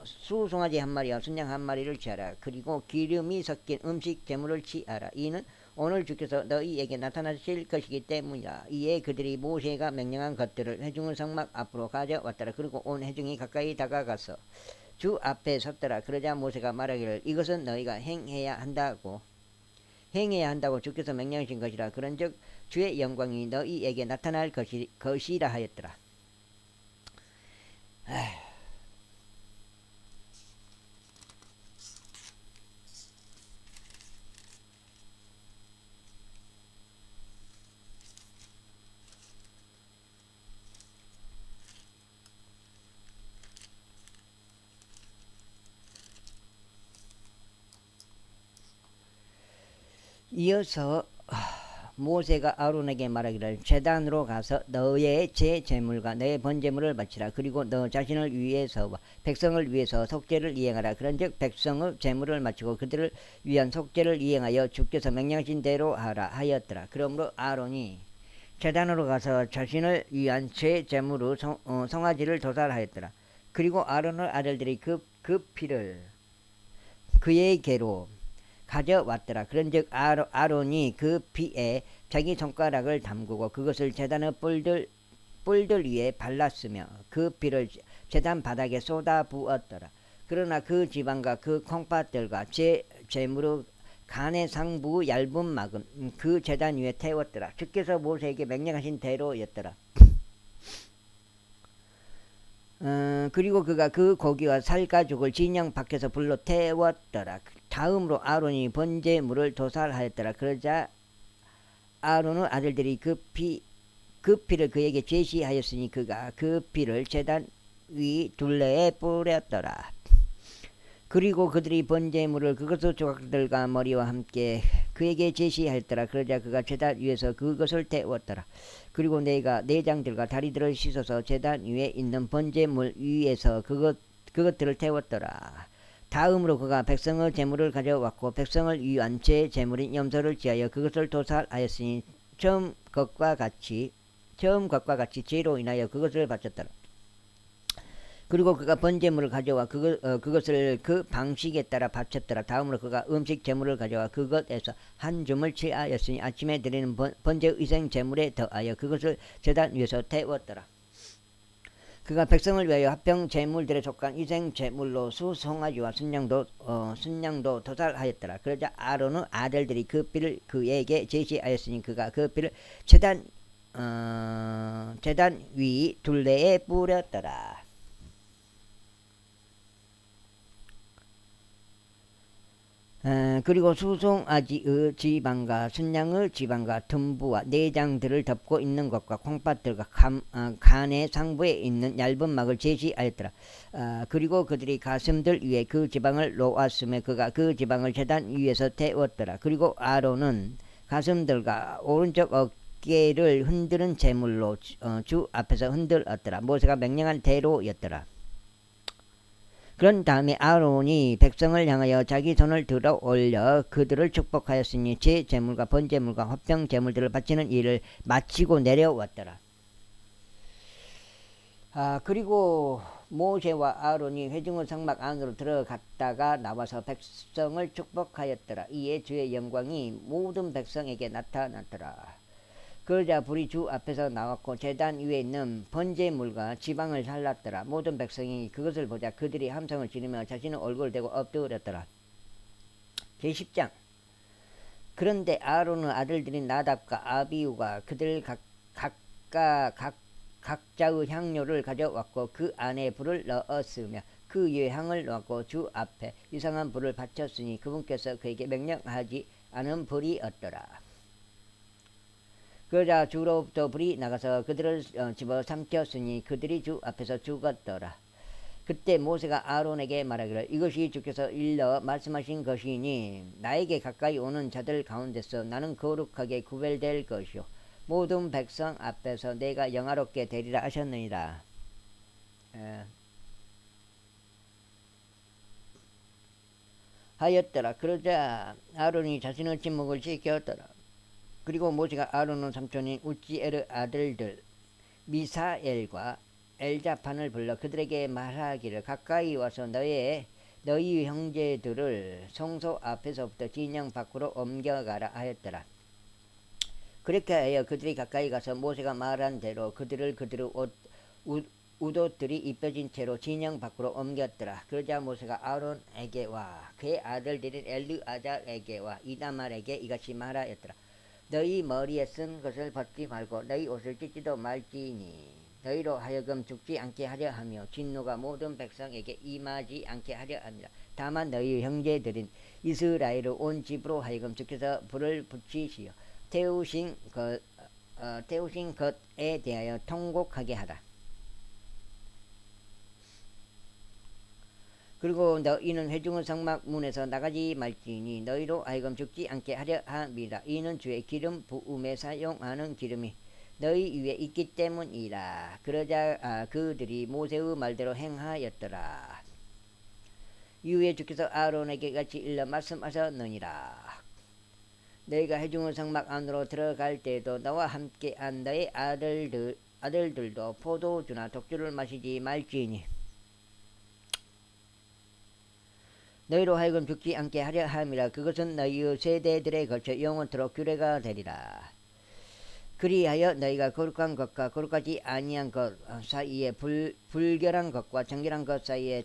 수송아지 한 마리와 순양 한 마리를 취하라. 그리고 기름이 섞인 음식 제물을 취하라. 이는 오늘 주께서 너희에게 나타나실 것이기 때문이라. 이에 그들이 모세가 명령한 것들을 회중의 성막 앞으로 가져왔더라. 그리고 온 회중이 가까이 다가가서 주 앞에 섰더라. 그러자 모세가 말하기를 이것은 너희가 행해야 한다고 주께서 명령하신 것이라. 그런즉 주의 영광이 너희에게 나타날 것이라 하였더라. 이어서 모세가 아론에게 말하기를 제단으로 가서 너의 제 제물과 너의 번제물을 바치라. 그리고 너 자신을 위해서와 백성을 위해서 속죄를 이행하라. 그런즉 백성의 제물을 마치고 그들을 위한 속죄를 이행하여 주께서 명령하신 대로 하라 하였더라. 그러므로 아론이 제단으로 가서 자신을 위한 제 제물의 송아지를 도살하였더라. 그리고 아론의 아들들이 그 피를 그에게로 가져왔더라. 그런즉 아론이 그 피에 자기 손가락을 담그고 그것을 제단의 뿔들 위에 발랐으며 그 피를 제단 바닥에 쏟아 부었더라. 그러나 그 지방과 그 콩팥들과 제물의 간의 상부 얇은 막은 그 제단 위에 태웠더라. 주께서 모세에게 명령하신 대로였더라. 그리고 그가 그 고기와 살 가죽을 진영 밖에서 불로 태웠더라. 다음으로 아론이 번제물을 도살하였더라. 그러자 아론의 아들들이 그 피를 그에게 제시하였으니 그가 그 피를 제단 위 둘레에 뿌렸더라. 그리고 그들이 번제물을 그것의 조각들과 머리와 함께 그에게 제시하였더라. 그러자 그가 제단 위에서 그것을 태웠더라. 그리고 내가 내장들과 다리들을 씻어서 제단 위에 있는 번제물 위에서 그것들을 태웠더라. 다음으로 그가 백성의 제물을 가져왔고 백성을 위한 제 제물인 염소를 지하여 그것을 도살하였으니 처음 것과 같이 죄로 인하여 그것을 바쳤더라. 그리고 그가 번제물을 가져와 그것을 그 방식에 따라 바쳤더라. 다음으로 그가 음식 제물을 가져와 그것에서 한 줌을 취하였으니 아침에 드리는 번제 위생 제물에 더하여 그것을 제단 위에서 태웠더라. 그가 백성을 위하여 합병 제물들에 속한 위생 제물로 수송아지와 순양도 도살하였더라. 그러자 아론의 아들들이 그 피를 그에게 제시하였으니 그가 그 피를 제단 위 둘레에 뿌렸더라. 그리고 수송아지의 지방과 순양의 지방과 tum부와 내장들을 덮고 있는 것과 콩팥들과 간의 상부에 있는 얇은 막을 제시하였더라. 그리고 그들이 가슴들 위에 그 지방을 놓았으며 그가 그 지방을 제단 위에서 태웠더라. 그리고 아론은 가슴들과 오른쪽 어깨를 흔드는 제물로 주 앞에서 흔들었더라. 모세가 명령한 대로였더라. 그런 다음에 아론이 백성을 향하여 자기 손을 들어 올려 그들을 축복하였으니 제 제물과 번제물과 화평 제물들을 바치는 일을 마치고 내려왔더라. 그리고 모세와 아론이 회중의 성막 안으로 들어갔다가 나와서 백성을 축복하였더라. 이에 주의 영광이 모든 백성에게 나타났더라. 그러자 불이 주 앞에서 나왔고 제단 위에 있는 번제물과 지방을 살랐더라. 모든 백성이 그것을 보자 그들이 함성을 지르며 자신의 얼굴을 대고 엎드렸더라. 제10장. 그런데 아론의 아들들인 나답과 아비후가 그들 각자의 향료를 가져왔고 그 안에 불을 넣었으며 그 위에 향을 놓았고 주 앞에 이상한 불을 바쳤으니 그분께서 그에게 명령하지 않은 불이었더라. 그러자 주로부터 불이 나가서 그들을 집어삼켰으니 그들이 주 앞에서 죽었더라. 그때 모세가 아론에게 말하기를 이것이 주께서 일러 말씀하신 것이니 나에게 가까이 오는 자들 가운데서 나는 거룩하게 구별될 것이요 모든 백성 앞에서 내가 영화롭게 되리라 하셨느니라. 하였더라. 그러자 아론이 자신의 침묵을 지켰더라. 그리고 모세가 아론의 삼촌인 우찌엘의 아들들 미사엘과 엘자판을 불러 그들에게 말하기를 가까이 와서 너희 형제들을 성소 앞에서부터 진영 밖으로 옮겨가라 하였더라. 그렇게 하여 그들이 가까이 가서 모세가 말한 대로 그들의 웃옷들이 입혀진 채로 진영 밖으로 옮겼더라. 그러자 모세가 아론에게와 그의 아들들인 엘르아잘에게와 이다말에게 이같이 말하였더라. 너희 머리에 쓴 것을 벗지 말고 너희 옷을 찢지도 말지니 너희로 하여금 죽지 않게 하려 하며 진노가 모든 백성에게 임하지 않게 하려 합니다. 다만 너희 형제들인 이스라엘의 온 집으로 하여금 주께서 불을 붙이시어 태우신 것에 대하여 통곡하게 하라. 그리고 너희는 회중의 성막 문에서 나가지 말지니 너희로 하여금 죽지 않게 하려 함이라. 이는 주의 기름 부음에 사용하는 기름이 너희 위에 있기 때문이라. 그러자 그들이 모세의 말대로 행하였더라. 이후에 주께서 아론에게 같이 일러 말씀하셨느니라. 너희가 회중의 성막 안으로 들어갈 때에도 너와 함께한 너희 아들들도 포도주나 독주를 마시지 말지니 너희로 하여금 죽지 않게 하려 함이라. 그것은 너희의 세대들에 걸쳐 영원토록 규례가 되리라. 그리하여 너희가 거룩한 것과 거룩하지 아니한 것 사이에 불결한 것과 정결한 것 사이에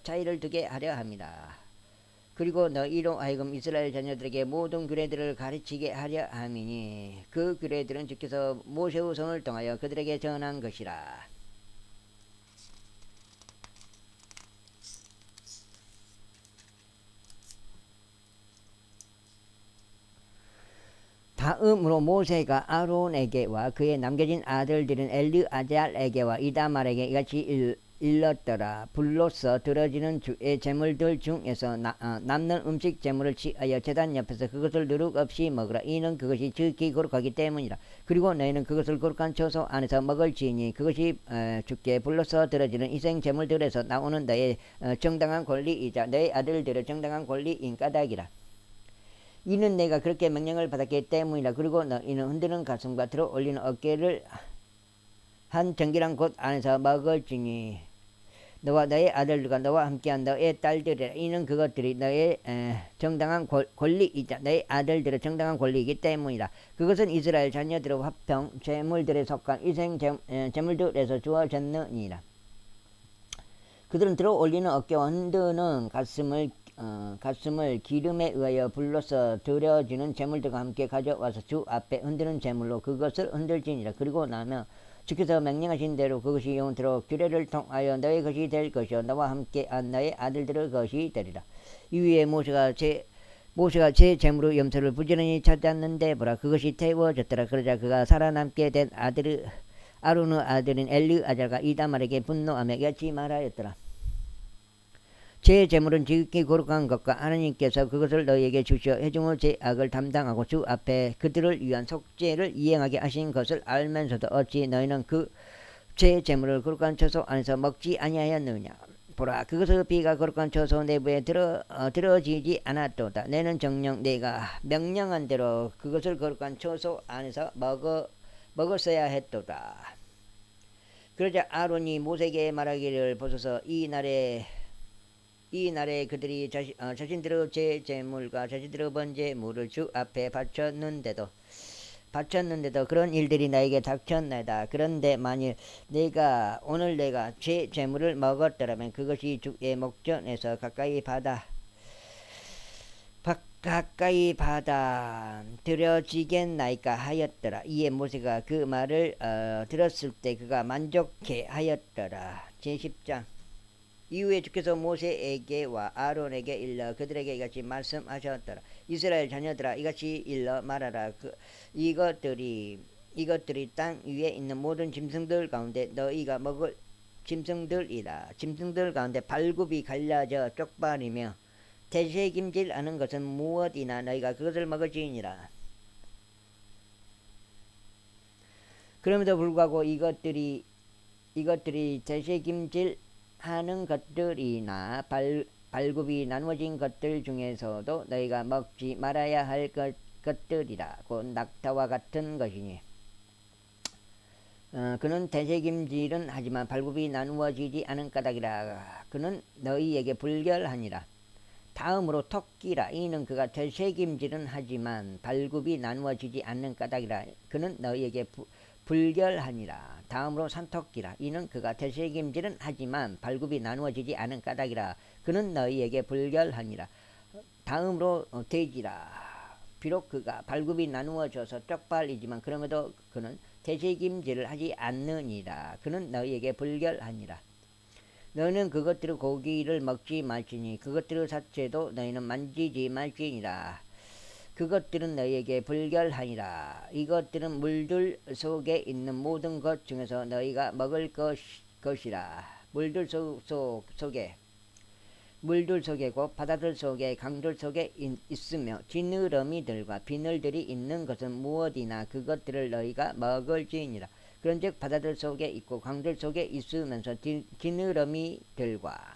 차이를 두게 하려 함이라. 그리고 너희로 하여금 이스라엘 자녀들에게 모든 규례들을 가르치게 하려 함이니 그 규례들은 주께서 모세의 손을 통하여 그들에게 전한 것이라. 다음으로 모세가 아론에게와 그의 남겨진 아들들인 엘르아잘에게와 이다말에게 이같이 일렀더라. 불로써 들어지는 주의 제물들 중에서 남는 음식 제물을 취하여 제단 옆에서 그것을 누룩 없이 먹으라. 이는 그것이 지극히 거룩하기 때문이라. 그리고 너희는 그것을 거룩한 처소 안에서 먹을지니 그것이 주께 불로써 들어지는 희생 제물들에서 나오는 너의 정당한 권리이자 너의 아들들의 정당한 권리인 까닭이라. 이는 내가 그렇게 명령을 받았기 때문이라. 그리고 너희는 흔드는 가슴과 들어 올리는 어깨를 한 정결한 곳 안에서 먹을지니 너와 너의 아들들과 너와 함께한 너의 딸들이라. 이는 그것들이 너의 정당한 권리이자 너의 아들들의 정당한 권리이기 때문이라. 그것은 이스라엘 자녀들의 화평 제물들에 속한 희생 제물들에서 주어졌느니라. 그들은 들어 올리는 어깨와 흔드는 가슴을 기름에 의하여 불로서 드려지는 제물들과 함께 가져와서 주 앞에 흔드는 제물로 그것을 흔들지니라. 그리고 나면 주께서 명령하신 대로 그것이 영원토록 규례를 통하여 너의 것이 될 것이요 너와 함께한 너의 아들들의 것이 되리라. 이후에 모세가 제 제물의 염소를 부지런히 찾았는데 보라 그것이 태워졌더라. 그러자 그가 살아남게 된 아론의 아들인 엘르아잘과 이다말에게 분노하며 이같이 말하였더라. 제 제물은 지극히 거룩한 것과 하나님께서 그것을 너희에게 주시어 회중의 죄악을 담당하고 주 앞에 그들을 위한 속죄를 이행하게 하신 것을 알면서도 어찌 너희는 그 제 제물을 거룩한 처소 안에서 먹지 아니하였느냐. 보라 그것의 피가 거룩한 처소 내부에 들어지지 않았도다. 내는 정녕 내가 명령한 대로 그것을 거룩한 처소 안에서 먹었어야 했도다. 그러자 아론이 모세에게 말하기를 보소서 이 날에 그들이 자신들의 제 제물과 자신들의 번제물을 주 앞에 바쳤는데도 그런 일들이 나에게 닥쳤나이다. 그런데 만일 오늘 내가 제 제물을 먹었더라면 그것이 주의 목전에서 가까이 받아 들여지겠나이까 하였더라. 이에 모세가 그 말을 들었을 때 그가 만족해 하였더라. 제10장. 이후에 주께서 모세에게와 아론에게 일러 그들에게 이같이 말씀하셨더라. 이스라엘 자녀들아 이같이 일러 말하라. 이것들이 땅 위에 있는 모든 짐승들 가운데 너희가 먹을 짐승들이라. 짐승들 가운데 발굽이 갈라져 쪽발이며 되새김질하는 것은 무엇이나 너희가 그것을 먹을지니라. 그럼에도 불구하고 이것들이 되새김질 하는 것들이나 발굽이 나누어진 것들 중에서도 너희가 먹지 말아야 할 것들이라. 곧 낙타와 같은 것이니 그는 되새김질은 하지만 발굽이 나누어지지 않은 까닭이라. 그는 너희에게 불결하니라. 다음으로 토끼라. 이는 그가 되새김질은 하지만 발굽이 나누어지지 않는 까닭이라. 그는 너희에게 불결하니라. 다음으로 산토끼라. 이는 그가 되새김질은 하지만 발굽이 나누어지지 않은 까닭이라. 그는 너희에게 불결하니라. 다음으로 돼지라. 비록 그가 발굽이 나누어져서 쪽발이지만 그럼에도 그는 되새김질을 하지 않느니라. 그는 너희에게 불결하니라. 너는 그것들의 고기를 먹지 말지니 그것들의 사체도 너희는 만지지 말지니라. 그것들은 너희에게 불결하니라. 이것들은 물들 속에 있는 모든 것 중에서 너희가 먹을 것이라. 물들 속에 곧 바다들 속에 강들 속에 있으며 지느러미들과 비늘들이 있는 것은 무엇이나 그것들을 너희가 먹을지니라. 그런즉 바다들 속에 있고 강들 속에 있으면서 지느러미들과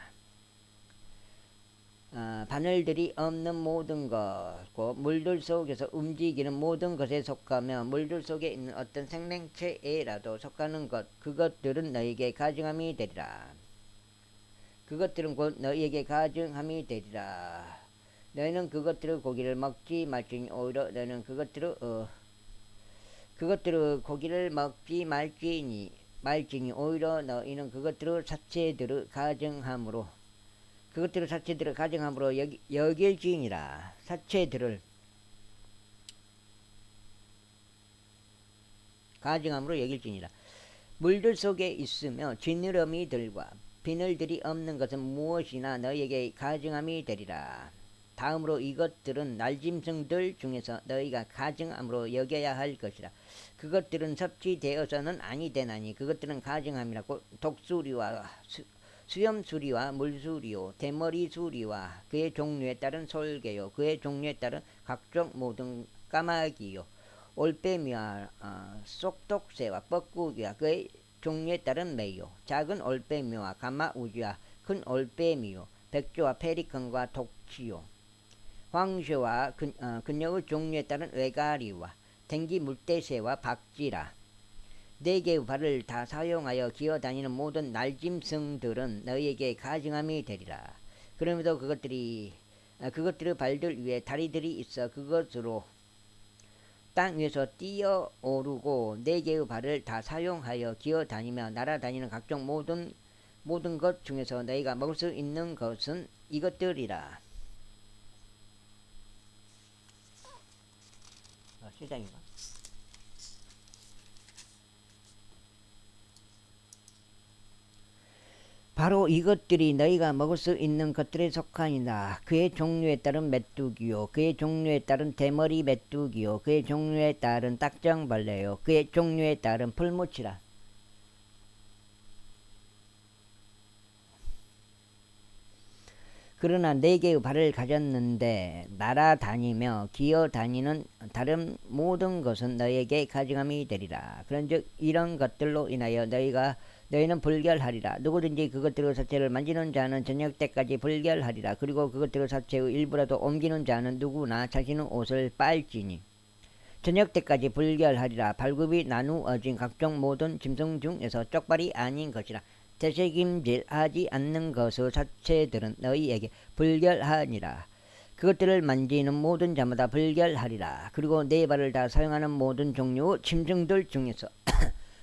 바늘들이 없는 모든 것, 곧 물들 속에서 움직이는 모든 것에 속하며 물들 속에 있는 어떤 생명체에라도 속하는 것, 그것들은 너희에게 가증함이 되리라. 그것들은 곧 너희에게 가증함이 되리라. 너희는 그것들의 고기를 먹지 말지니 오히려 너희는 그것들의 고기를 먹지 말지니 오히려 너희는 그것들의 사체들을 가증함으로 여길지니라. 사체들을 가증함으로 여길지니라. 물들 속에 있으며 지느러미들과 비늘들이 없는 것은 무엇이나 너희에게 가증함이 되리라. 다음으로 이것들은 날짐승들 중에서 너희가 가증함으로 여겨야 할 것이라. 그것들은 섭취되어서는 아니 되나니 그것들은 가증함이라고. 독수리와 수염수리와 물수리요 대머리수리와 그의 종류에 따른 솔개요 그의 종류에 따른 각종 모든 까마귀요 올빼미와 쏙독새와 뻐꾸기와 그의 종류에 따른 매요 작은 올빼미와 가마우지와 큰 올빼미요 백조와 페리컨과 독치요 황새와 그녀의 종류에 따른 외가리와 댕기 물대새와 박쥐라. 네 개의 발을 다 사용하여 기어다니는 모든 날짐승들은 너희에게 가증함이 되리라. 그럼에도 그것들의 발들 위에 다리들이 있어 그것으로 땅 위에서 뛰어오르고 네 개의 발을 다 사용하여 기어다니며 날아다니는 각종 모든 것 중에서 너희가 먹을 수 있는 것은 이것들이라. 시장인가? 바로 이것들이 너희가 먹을 수 있는 것들에 속하니라. 그의 종류에 따른 메뚜기요 그의 종류에 따른 대머리 메뚜기요 그의 종류에 따른 딱정벌레요 그의 종류에 따른 풀무치라. 그러나 네 개의 발을 가졌는데 날아다니며 기어다니는 다른 모든 것은 너희에게 가증함이 되리라. 그런즉 이런 것들로 인하여 너희는 불결하리라. 누구든지 그것들의 사체를 만지는 자는 저녁 때까지 불결하리라. 그리고 그것들의 사체의 일부라도 옮기는 자는 누구나 자신의 옷을 빨지니 저녁 때까지 불결하리라. 발굽이 나누어진 각종 모든 짐승 중에서 쪽발이 아닌 것이라. 되새김질하지 않는 것의 사체들은 너희에게 불결하니라. 그것들을 만지는 모든 자마다 불결하리라. 그리고 네 발을 다 사용하는 모든 종류의 짐승들 중에서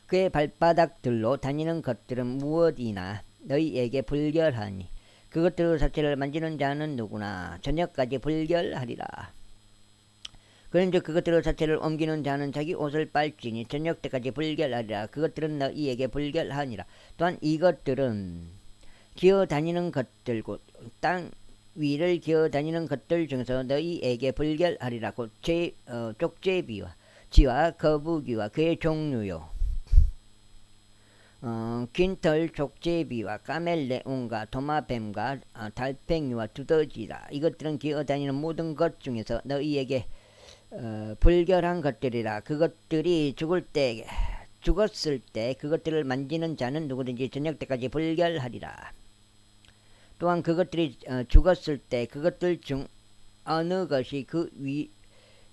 그의 발바닥들로 다니는 것들은 무엇이나 너희에게 불결하니 그것들의 사체를 만지는 자는 누구나 저녁까지 불결하리라. 그런즉 그것들의 자체를 옮기는 자는 자기 옷을 빨지니 저녁 때까지 불결하리라. 그것들은 너희에게 불결하니라. 또한 이것들은 기어다니는 것들 곧 땅 위를 기어다니는 것들 중에서 너희에게 불결하리라. 곧 족제비와 쥐와 거북이와 그의 종류요 긴털 족제비와 까멜레온과 도마뱀과 달팽이와 두더지라. 이것들은 기어다니는 모든 것 중에서 너희에게 불결한 것들이라. 그것들이 죽었을 때 그것들을 만지는 자는 누구든지 저녁 때까지 불결하리라. 또한 그것들이 죽었을 때 그것들 중 어느 것이 그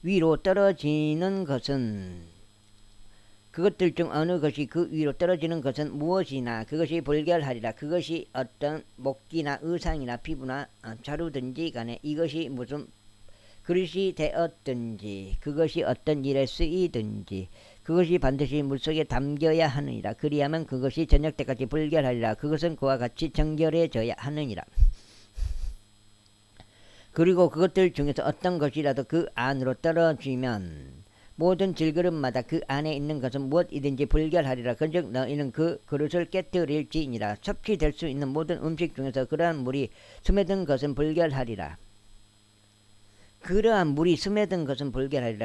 위로 떨어지는 것은 무엇이나 그것이 불결하리라. 그것이 어떤 목기나 의상이나 피부나 자루든지 간에 이것이 무슨 그릇이 되었든지 그것이 어떤 일에 쓰이든지 그것이 반드시 물속에 담겨야 하느니라. 그리하면 그것이 저녁 때까지 불결하리라. 그것은 그와 같이 정결해져야 하느니라. 그리고 그것들 중에서 어떤 것이라도 그 안으로 떨어지면 모든 질그릇마다 그 안에 있는 것은 무엇이든지 불결하리라. 그런즉 너희는 그 그릇을 깨뜨릴지니라. 섭취될 수 있는 모든 음식 중에서 그러한 물이 스며든 것은 불결하리라.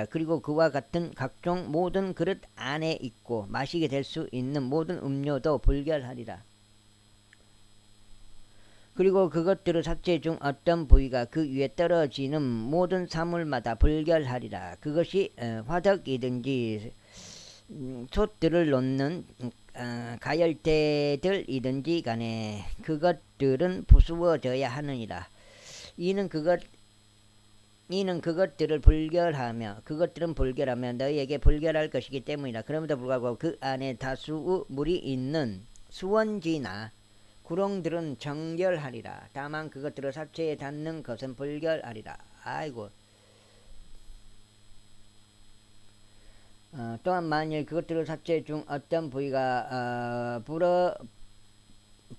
그리고 그와 같은 각종 모든 그릇 안에 있고 마시게 될 수 있는 모든 음료도 불결하리라. 그리고 그것들의 사체 중 어떤 부위가 그 위에 떨어지는 모든 사물마다 불결하리라. 그것이 화덕이든지 솥들을 놓는 가열대들이든지 간에 그것들은 부수어져야 하느니라. 이는 그것들은 불결하며 너희에게 불결할 것이기 때문이라. 그럼에도 불구하고 그 안에 다수의 물이 있는 수원지나 구렁들은 정결하리라. 다만 그것들을 사체에 닿는 것은 불결하리라. 아이고. 또한 만일 그것들을 사체 중 어떤 부위가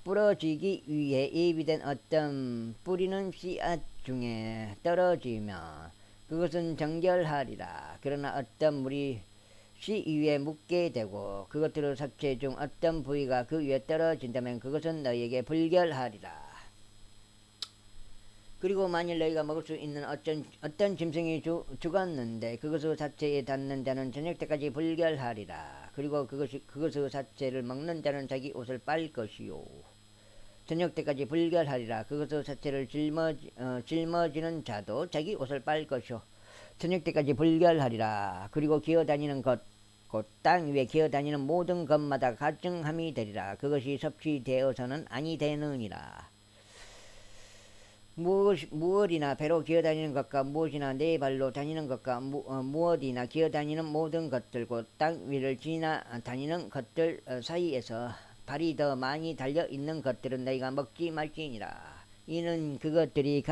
부러지기 위해 예비된 어떤 뿌리는 씨앗 중에 떨어지면 그것은 정결하리라. 그러나 어떤 물이 씨 위에 묻게 되고 그것들을 사체 중 어떤 부위가 그 위에 떨어진다면 그것은 너희에게 불결하리라. 그리고 만일 너희가 먹을 수 있는 어떤 짐승이 죽었는데 그것의 사체에 닿는 자는 저녁 때까지 불결하리라. 그리고 그것의 사체를 먹는 자는 자기 옷을 빨 것이요 저녁 때까지 불결하리라. 그것의 사체를 짊어지는 자도 자기 옷을 빨 것이요 저녁 때까지 불결하리라. 그리고 기어다니는 것 곧 땅 위에 기어다니는 모든 것마다 가증함이 되리라. 그것이 섭취되어서는 아니 되느니라. 무엇이나 배로 기어다니는 것과 무엇이나 네 발로 다니는 것과 무엇이나 기어다니는 모든 것들 곧 땅 위를 지나다니는 것들 사이에서 발이 더 많이 달려있는 것들은 너희가 먹지 말지니라. 이는 그것들이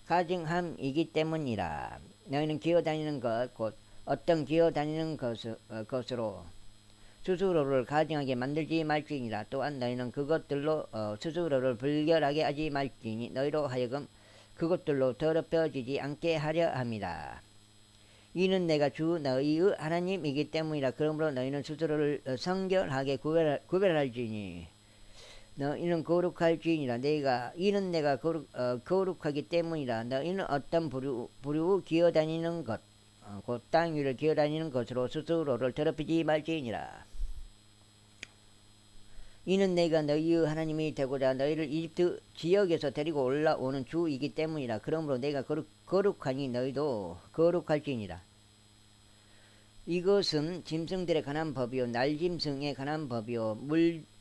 가증함이기 때문이라. 너희는 기어다니는 것 곧 어떤 기어다니는 것으로 스스로를 가증하게 만들지 말지니라. 또한 너희는 그것들로 스스로를 불결하게 하지 말지니 너희로 하여금 그것들로 더럽혀지지 않게 하려 함이라. 이는 내가 주 너희의 하나님이기 때문이라. 그러므로 너희는 스스로를 성결하게 구별할지니 너희는 거룩할지니라. 이는 내가 거룩하기 때문이라. 너희는 어떤 부류 기어다니는 것 곧 땅 위를 기어다니는 것으로 스스로를 더럽히지 말지니라. 이는 내가 너희의 하나님이 되고자 너희를 이집트 지역에서 데리고 올라오는 주이기 때문이라. 그러므로 내가 거룩하니 너희도 거룩할지니라. 이것은 짐승들에 관한 법이요 날짐승에 관한 법이요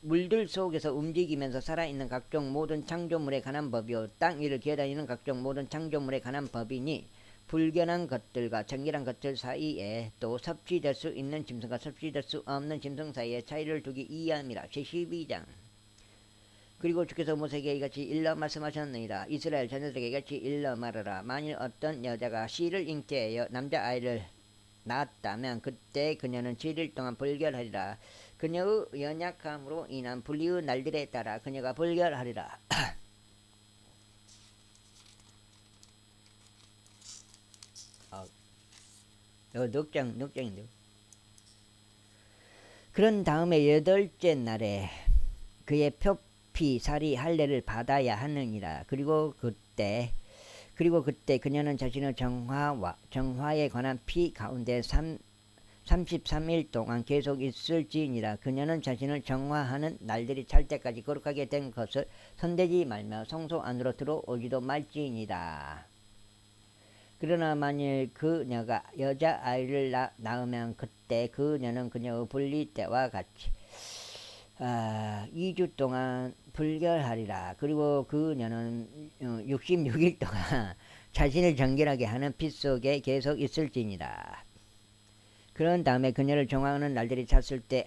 물들 속에서 움직이면서 살아있는 각종 모든 창조물에 관한 법이요 땅 위를 기어다니는 각종 모든 창조물에 관한 법이니 불견한 것들과 정결한 것들 사이에 또 섭취될 수 있는 짐승과 섭취될 수 없는 짐승 사이에 차이를 두기 이함이라. 제12장. 그리고 주께서 모세에게 이같이 일러 말씀하셨느니라. 이스라엘 자녀들에게 이같이 일러 말하라. 만일 어떤 여자가 씨를 잉태하여 남자아이를 낳았다면 그때 그녀는 7일 동안 불결하리라. 그녀의 연약함으로 인한 분리의 날들에 따라 그녀가 불결하리라. 넉장인데요. 그런 다음에 8째 날에 그의 표피살이 할례를 받아야 하느니라. 그리고 그때 그녀는 자신의 정화에 관한 피 가운데 33일 동안 계속 있을지니라. 그녀는 자신을 정화하는 날들이 찰 때까지 거룩하게 된 것을 손대지 말며 성소 안으로 들어오지도 말지니라. 그러나 만일 그녀가 여자아이를 낳으면 그때 그녀는 그녀의 분리 때와 같이 2주 동안 불결하리라. 그리고 그녀는 66일 동안 자신을 정결하게 하는 피 속에 계속 있을지니라. 그런 다음에 그녀를 정화하는 날들이 찼을 때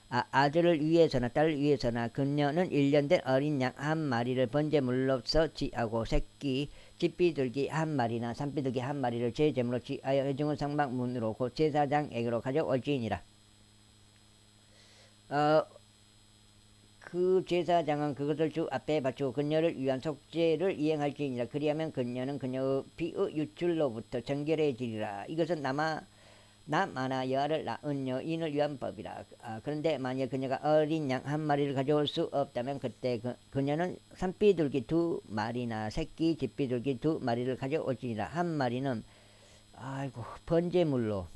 아들을 위해서나 딸을 위해서나 그녀는 1년 된 어린 양 한 마리를 번제물로서 지하고 새끼 집비둘기 한 마리나 산비둘기 한 마리를 제제물로 지하여 회중의 성막문으로 곧 제사장에게로 가져올지니라. 그 제사장은 그것을 주 앞에 바치고 그녀를 위한 속죄를 이행할지니라. 그리하면 그녀는 그녀의 피의 유출로부터 정결해지리라. 이것은 남아나 여아를 낳은 여인을 위한 법이라. 그런데 만약 그녀가 어린 양 한 마리를 가져올 수 없다면 그때 그녀는 산비둘기 2마리나 새끼 집비둘기 2마리를 가져올지니라. 한 마리는 번제물로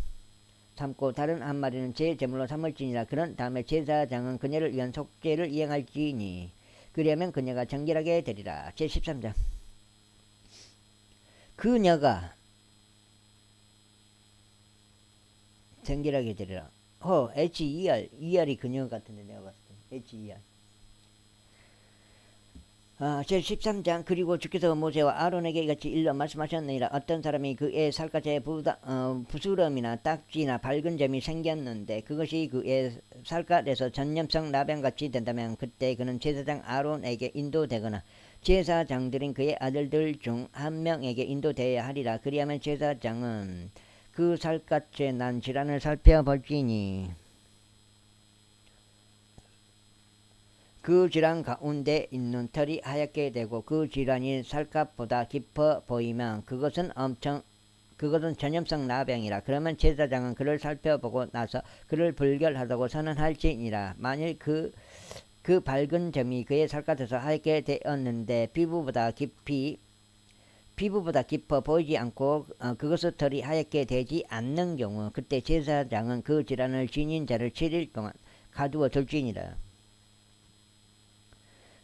삼고 다른 한 마리는 제제물로 삼을지니라. 그런 다음에 제사장은 그녀를 위한 속죄를 이행할지니 그리하면 그녀가 정결하게 되리라. 제13장. 그녀가 정결하게 되리라. HER, ER이 그녀 같은데 내가 봤을 때 HER. 제13장 그리고 주께서 모세와 아론에게 이같이 일러 말씀하셨느니라. 어떤 사람이 그의 살갗에 부스럼이나 딱지나 밝은 점이 생겼는데 그것이 그의 살갗에서 전염성 나병같이 된다면 그때 그는 제사장 아론에게 인도되거나 제사장들인 그의 아들들 중 한 명에게 인도되어야 하리라. 그리하면 제사장은 그 살갗에 난 질환을 살펴볼지니 그 질환 가운데 있는 털이 하얗게 되고 그 질환이 살갗보다 깊어 보이면 그것은 전염성 나병이라. 그러면 제사장은 그를 살펴보고 나서 그를 불결하다고 선언할지니라. 만일 그 밝은 점이 그의 살갗에서 하얗게 되었는데 피부보다 깊어 보이지 않고 그것의 털이 하얗게 되지 않는 경우 그때 제사장은 그 질환을 지닌 자를 7일 동안 가두어 둘지니라.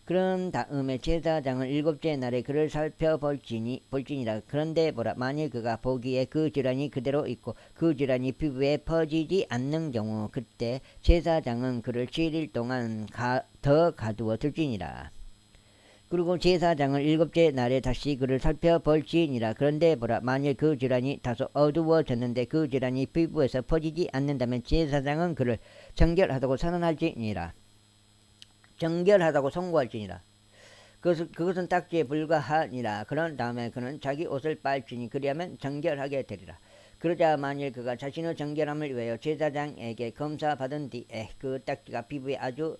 그런 다음에 제사장은 일곱째 날에 그를 볼지니라. 그런데 보라, 만일 그가 보기에 그 질환이 그대로 있고 그 질환이 피부에 퍼지지 않는 경우 그때 제사장은 그를 7일 동안 더 가두어 둘지니라. 그리고 제사장은 일곱째 날에 다시 그를 살펴볼지니라. 그런데 보라, 만일 그 질환이 다소 어두워졌는데 그 질환이 피부에서 퍼지지 않는다면 제사장은 그를 정결하다고 선언할지니라. 정결하다고 선고할지니라. 그것은 딱지에 불과하니라. 그런 다음에 그는 자기 옷을 빨지니 그리하면 정결하게 되리라. 그러자 만일 그가 자신의 정결함을 위하여 제사장에게 검사받은 뒤에 그 딱지가 피부에 아주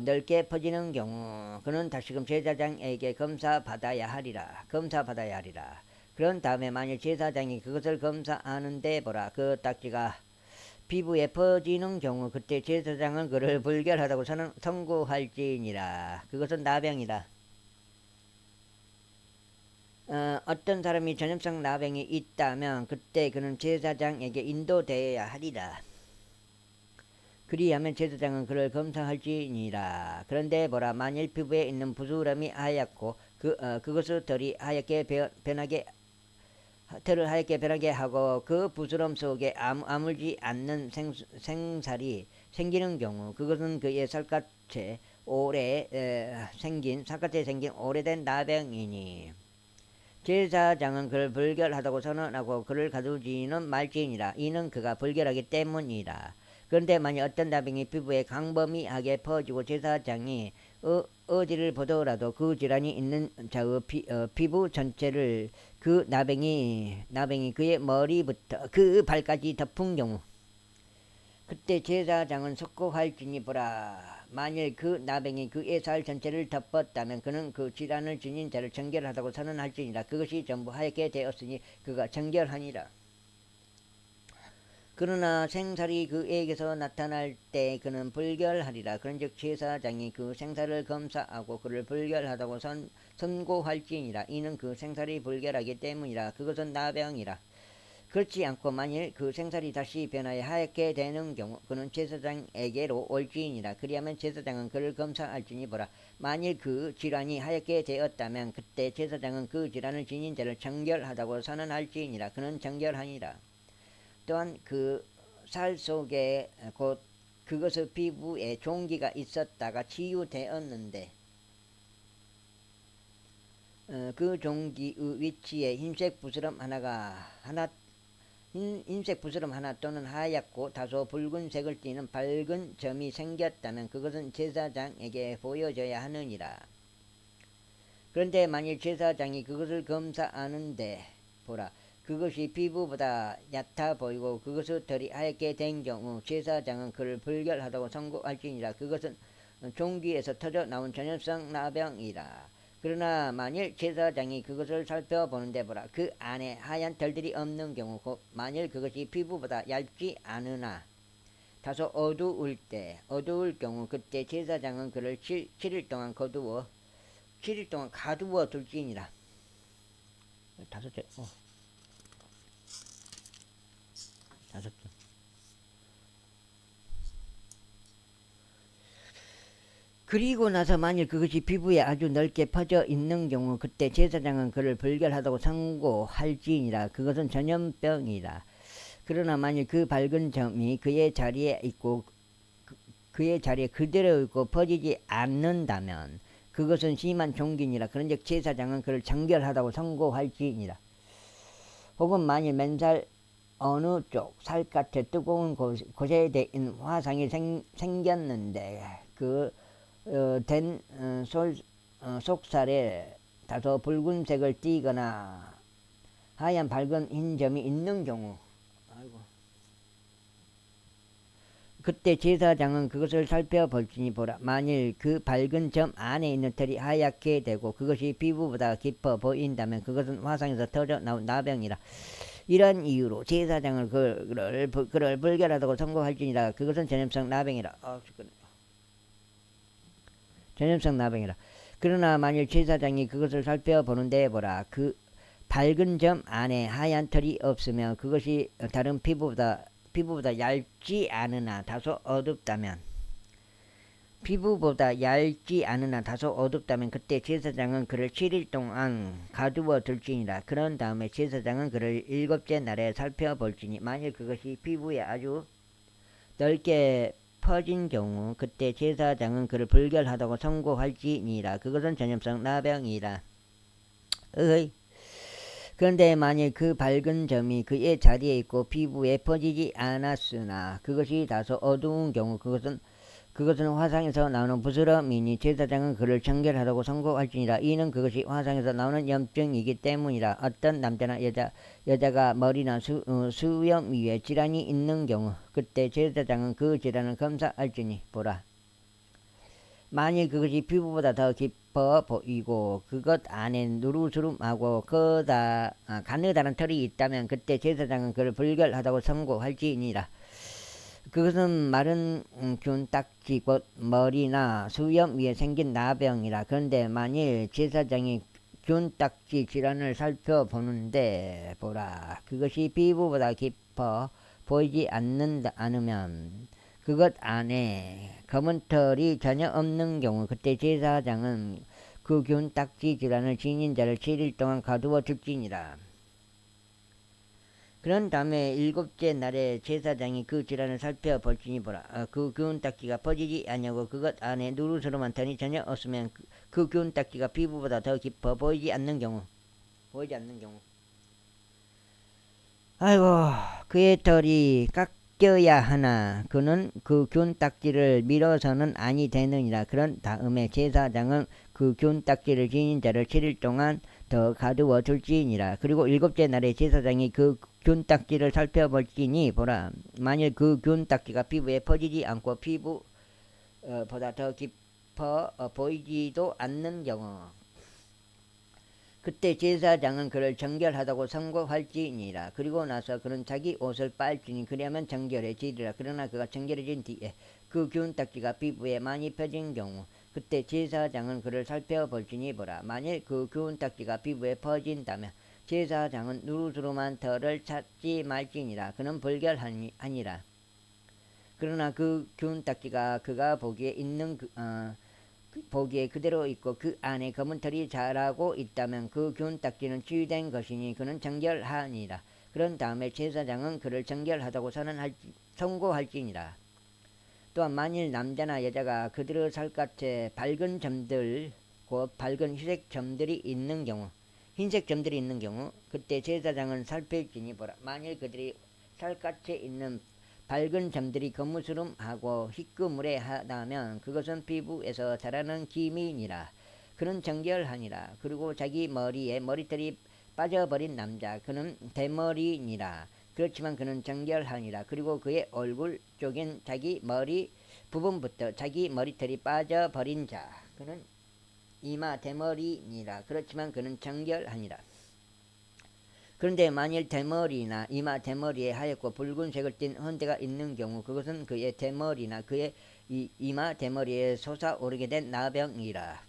넓게 퍼지는 경우 그는 다시금 제사장에게 검사받아야 하리라. 그런 다음에 만일 제사장이 그것을 검사하는데 보라, 그 딱지가 피부에 퍼지는 경우 그때 제사장은 그를 불결하다고 선고할지니라. 그것은 나병이라. 어떤 사람이 전염성 나병이 있다면 그때 그는 제사장에게 인도되어야 하리라. 그리하면 제사장은 그를 검사할지니라. 그런데 보라, 만일 피부에 있는 부스럼이 하얗고 그것의 털을 하얗게 변하게 하고 그 부스럼 속에 아물지 않는 생살이 생기는 경우 그것은 그의 살갗에 생긴 오래된 나병이니 제사장은 그를 불결하다고 선언하고 그를 가두지는 말지니라. 이는 그가 불결하기 때문이라. 그런데 만약 어떤 나병이 피부에 광범위하게 퍼지고 제사장이 어디를 보더라도 그 질환이 있는 자의 피부 전체를 그 나병이 그의 머리부터 그 발까지 덮은 경우 그때 제사장은 속고할지니 보라, 만일 그 나병이 그의 살 전체를 덮었다면 그는 그 질환을 지닌 자를 정결하다고 선언할지니라. 그것이 전부 하얗게 되었으니 그가 정결하니라. 그러나 생살이 그에게서 나타날 때 그는 불결하리라. 그런즉 제사장이 그 생살을 검사하고 그를 불결하다고 선고할지니라. 이는 그 생살이 불결하기 때문이라. 그것은 나병이라. 그렇지 않고 만일 그 생살이 다시 변하여 하얗게 되는 경우 그는 제사장에게로 올지니라. 그리하면 제사장은 그를 검사할지니 보라, 만일 그 질환이 하얗게 되었다면 그때 제사장은 그 질환을 지닌 자를 정결하다고 선언할지니라. 그는 정결하니라. 또한 그 살 속에 곧 그것의 피부에 종기가 있었다가 치유되었는데 그 종기의 위치에 흰색 부스럼 하나 또는 하얗고 다소 붉은색을 띠는 밝은 점이 생겼다면 그것은 제사장에게 보여져야 하느니라. 그런데 만일 제사장이 그것을 검사하는데 보라, 그것이 피부보다 얕아 보이고 그것의 털이 하얗게 된 경우 제사장은 그를 불결하다고 선고할지니라. 그것은 종기에서 터져 나온 전염성 나병이라. 그러나 만일 제사장이 그것을 살펴보는데 보라, 그 안에 하얀 털들이 없는 경우 만일 그것이 피부보다 얇지 않으나 다소 어두울 경우 그때 제사장은 그를 7일 동안 가두어 둘지니라. 다섯째. 그리고 나서 만일 그것이 피부에 아주 넓게 퍼져 있는 경우 그때 제사장은 그를 불결하다고 선고할지니라. 그것은 전염병이라. 그러나 만일 그 밝은 점이 그의 자리에 그대로 있고 퍼지지 않는다면 그것은 심한 종기니라. 그런즉 제사장은 그를 정결하다고 선고할지니라. 혹은 만일 맨살 어느 쪽 살갗에 뜨거운 곳에 대인 화상이 생겼는데 그 된 속살에 다소 붉은색을 띠거나 하얀 밝은 흰 점이 있는 경우, 아이고. 그때 제사장은 그것을 살펴볼지니 보라. 만일 그 밝은 점 안에 있는 털이 하얗게 되고 그것이 피부보다 깊어 보인다면 그것은 화상에서 터져 나온 나병이라. 이런 이유로 제사장을 그를 불결하다고 선고할지니라. 그것은 전염성 나병이라. 전염성 나병이라. 그러나 만일 제사장이 그것을 살펴보는데 보라. 그 밝은 점 안에 하얀 털이 없으면 그것이 다른 피부보다 얇지 않으나 다소 어둡다면 그때 제사장은 그를 7일 동안 가두어 둘지니라. 그런 다음에 제사장은 그를 7째 날에 살펴볼지니 만일 그것이 피부에 아주 넓게 퍼진 경우 그때 제사장은 그를 불결하다고 선고할지니라. 그것은 전염성 나병이라. 그런데 만일 그 밝은 점이 그의 자리에 있고 피부에 퍼지지 않았으나 그것이 다소 어두운 경우 그것은 화상에서 나오는 부스럼이니 제사장은 그를 정결하다고 선고할지니라. 이는 그것이 화상에서 나오는 염증이기 때문이라. 어떤 남자나 여자가 머리나 수염 위에 질환이 있는 경우 그때 제사장은 그 질환을 검사할지니 보라. 만일 그것이 피부보다 더 깊어 보이고 그것 안에 누르스름하고 가느다란 털이 있다면 그때 제사장은 그를 불결하다고 선고할지니라. 그것은 마른 균 딱지 곧 머리나 수염 위에 생긴 나병이라. 그런데 만일 제사장이 균 딱지 질환을 살펴보는데 보라. 그것이 피부보다 깊어 보이지 않으면 그것 안에 검은 털이 전혀 없는 경우 그때 제사장은 그 균 딱지 질환을 지닌 자를 7일 동안 가두어 둘지니라. 그런 다음에 7째 날에 제사장이 그 질환을 살펴볼지니 보라. 그 균 딱지가 퍼지지 아니하고 그것 안에 누르스름한 털이 전혀 없으면 그 균 딱지가 피부보다 더 깊어 보이지 않는 경우 아이고 그의 털이 깎여야 하나 그는 그 균 딱지를 밀어서는 아니 되느니라. 그런 다음에 제사장은 그 균 딱지를 지닌 자를 7일 동안 더 가두어 둘지니라. 그리고 7째 날에 제사장이 그 균 딱지를 살펴볼지니 보라. 만일 그 균 딱지가 피부에 퍼지지 않고 피부보다 더 깊어 보이지도 않는 경우 그때 제사장은 그를 정결하다고 선고할지니라. 그리고 나서 그는 자기 옷을 빨지니 그리하면 정결해지리라. 그러나 그가 정결해진 뒤에 그 균 딱지가 피부에 많이 펴진 경우 그때 제사장은 그를 살펴볼지니 보라. 만일 그 균 딱지가 피부에 퍼진다면 제사장은 누르스름한 털을 찾지 말지니라. 그는 불결하니라. 그러나 그 균 딱지가 그가 보기에 그대로 있고 그 안에 검은 털이 자라고 있다면 그 균 딱지는 치유된 것이니 그는 정결하니라. 그런 다음에 제사장은 그를 정결하다고 선고할지니라. 또한 만일 남자나 여자가 그들의 살갗에 밝은 점들 곧 밝은 흰색 점들이 있는 경우 그때 제사장은 살필지니 보라. 만일 그들이 살갗에 있는 밝은 점들이 거무스름하고 희끄무레하다면 그것은 피부에서 자라는 기미니라. 그는 정결하니라. 그리고 자기 머리에 머리털이 빠져버린 남자 그는 대머리니라. 그렇지만 그는 정결하니라. 그리고 그의 얼굴 쪽인 자기 머리 부분부터 자기 머리털이 빠져버린 자 그는 이마 대머리니라. 그렇지만 그는 정결하니라. 그런데 만일 대머리나 이마 대머리에 하얗고 붉은색을 띤 흔대가 있는 경우 그것은 그의 대머리나 그의 이마 대머리에 솟아오르게 된 나병이라.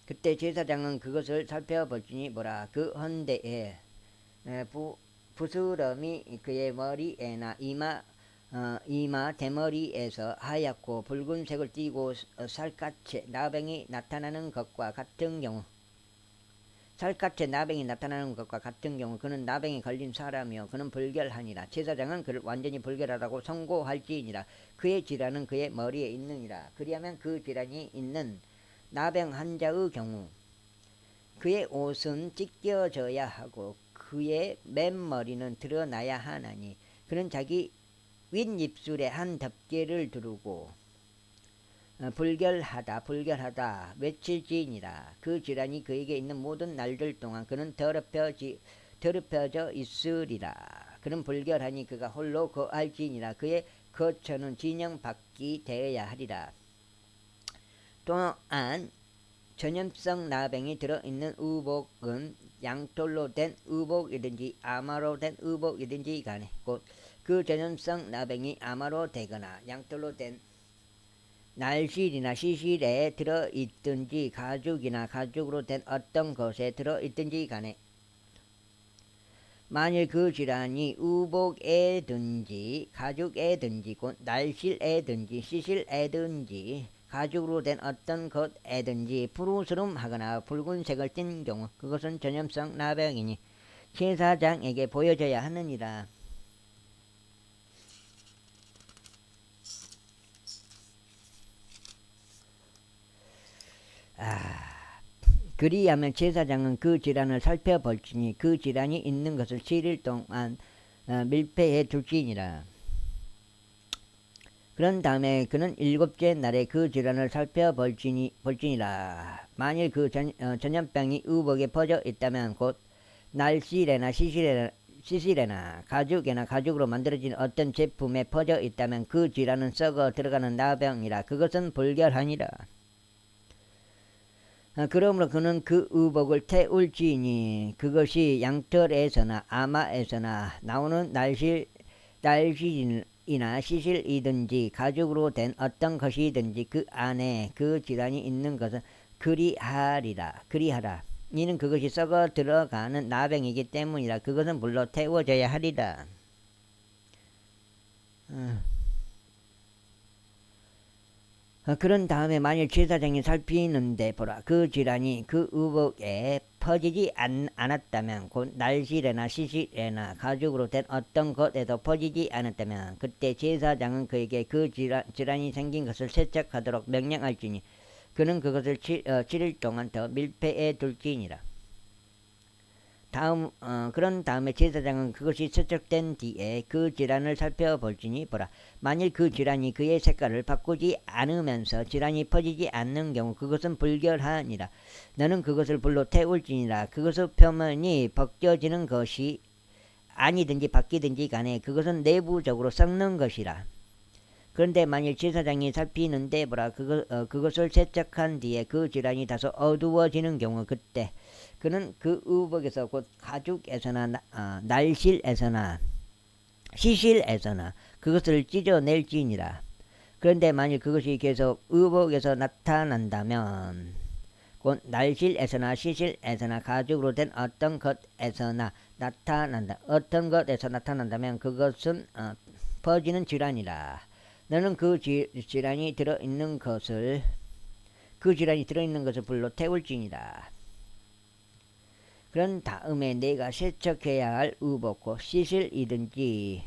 그때 제사장은 그것을 살펴볼지니 보라. 그 흔대에 부스럼이 그의 머리에나 이마 대머리에서 하얗고 붉은색을 띠고 살갗에 나병이 나타나는 것과 같은 경우 그는 나병이 걸린 사람이요 그는 불결하니라. 제사장은 그를 완전히 불결하다고 선고할지니라. 그의 질환은 그의 머리에 있느니라. 그리하면 그 질환이 있는 나병 환자의 경우 그의 옷은 찢겨져야 하고 그의 맨머리는 드러나야 하나니 그는 자기 윗입술에 한 덮개를 두르고 불결하다 외칠지니라. 그 질환이 그에게 있는 모든 날들 동안 그는 더럽혀져 있으리라. 그는 불결하니 그가 홀로 거할지니라. 그의 거처는 진영 밖이 되어야 하리라. 또한 전염성 나병이 들어있는 의복은 양털로 된 의복이든지 아마로 된 의복이든지 간에 곧 그 전염성 나병이 아마로 되거나 양털로 된 날실이나 시실에 들어있든지 가죽이나 가죽으로 된 어떤 것에 들어있든지 간에 만일 그 질환이 의복에든지 가죽에든지 곧 날실에든지 시실에든지 가죽으로 된 어떤 것에든지 푸르스름하거나 붉은색을 띤 경우 그것은 전염성 나병이니 제사장에게 보여져야 하느니라. 그리하면 제사장은 그 질환을 살펴볼지니 그 질환이 있는 것을 7일 동안 밀폐해 둘지니라. 그런 다음에 그는 7째 날에 그 질환을 살펴볼지니라. 만일 그 전염병이 의복에 퍼져 있다면 곧 날실에나 시실에나 가죽에나 가죽으로 만들어진 어떤 제품에 퍼져 있다면 그 질환은 썩어 들어가는 나병이라. 그것은 불결하니라. 그러므로 그는 그 의복을 태울지니 그것이 양털에서나 아마에서나 나오는 날실이나 시실이든지 가죽으로 된 어떤 것이든지 그 안에 그 질환이 있는 것은 그리하라. 이는 그것이 썩어 들어가는 나병이기 때문이라. 그것은 물로 태워져야 하리라. 그런 다음에 만일 제사장이 살피는데 보라 그 질환이 그 의복에 퍼지지 않았다면 곧 날실에나 시실에나 가죽으로 된 어떤 것에도 퍼지지 않았다면 그때 제사장은 그에게 그 질환이 생긴 것을 세척하도록 명령할지니 그는 그것을 7일 동안 더 밀폐해 둘지니라. 그런 다음에 제사장은 그것이 세척된 뒤에 그 질환을 살펴볼지니 보라 만일 그 질환이 그의 색깔을 바꾸지 않으면서 질환이 퍼지지 않는 경우 그것은 불결하니라. 너는 그것을 불로 태울지니라. 그것의 표면이 벗겨지는 것이 아니든지 바뀌든지 간에 그것은 내부적으로 썩는 것이라. 그런데 만일 제사장이 살피는데 보라 그것을 세척한 뒤에 그 질환이 다소 어두워지는 경우 그때 그는 그 의복에서 곧 가죽에서나 날실에서나 시실에서나 그것을 찢어낼지니라. 그런데 만일 그것이 계속 의복에서 나타난다면 곧 날실에서나 시실에서나 가죽으로 된 어떤 것에서 나타난다면 그것은 퍼지는 질환이라. 너는 그 질환이 들어있는 것을 불로 태울지니라. 그런 다음에 내가 세척해야 할 의복 곧 시실이든지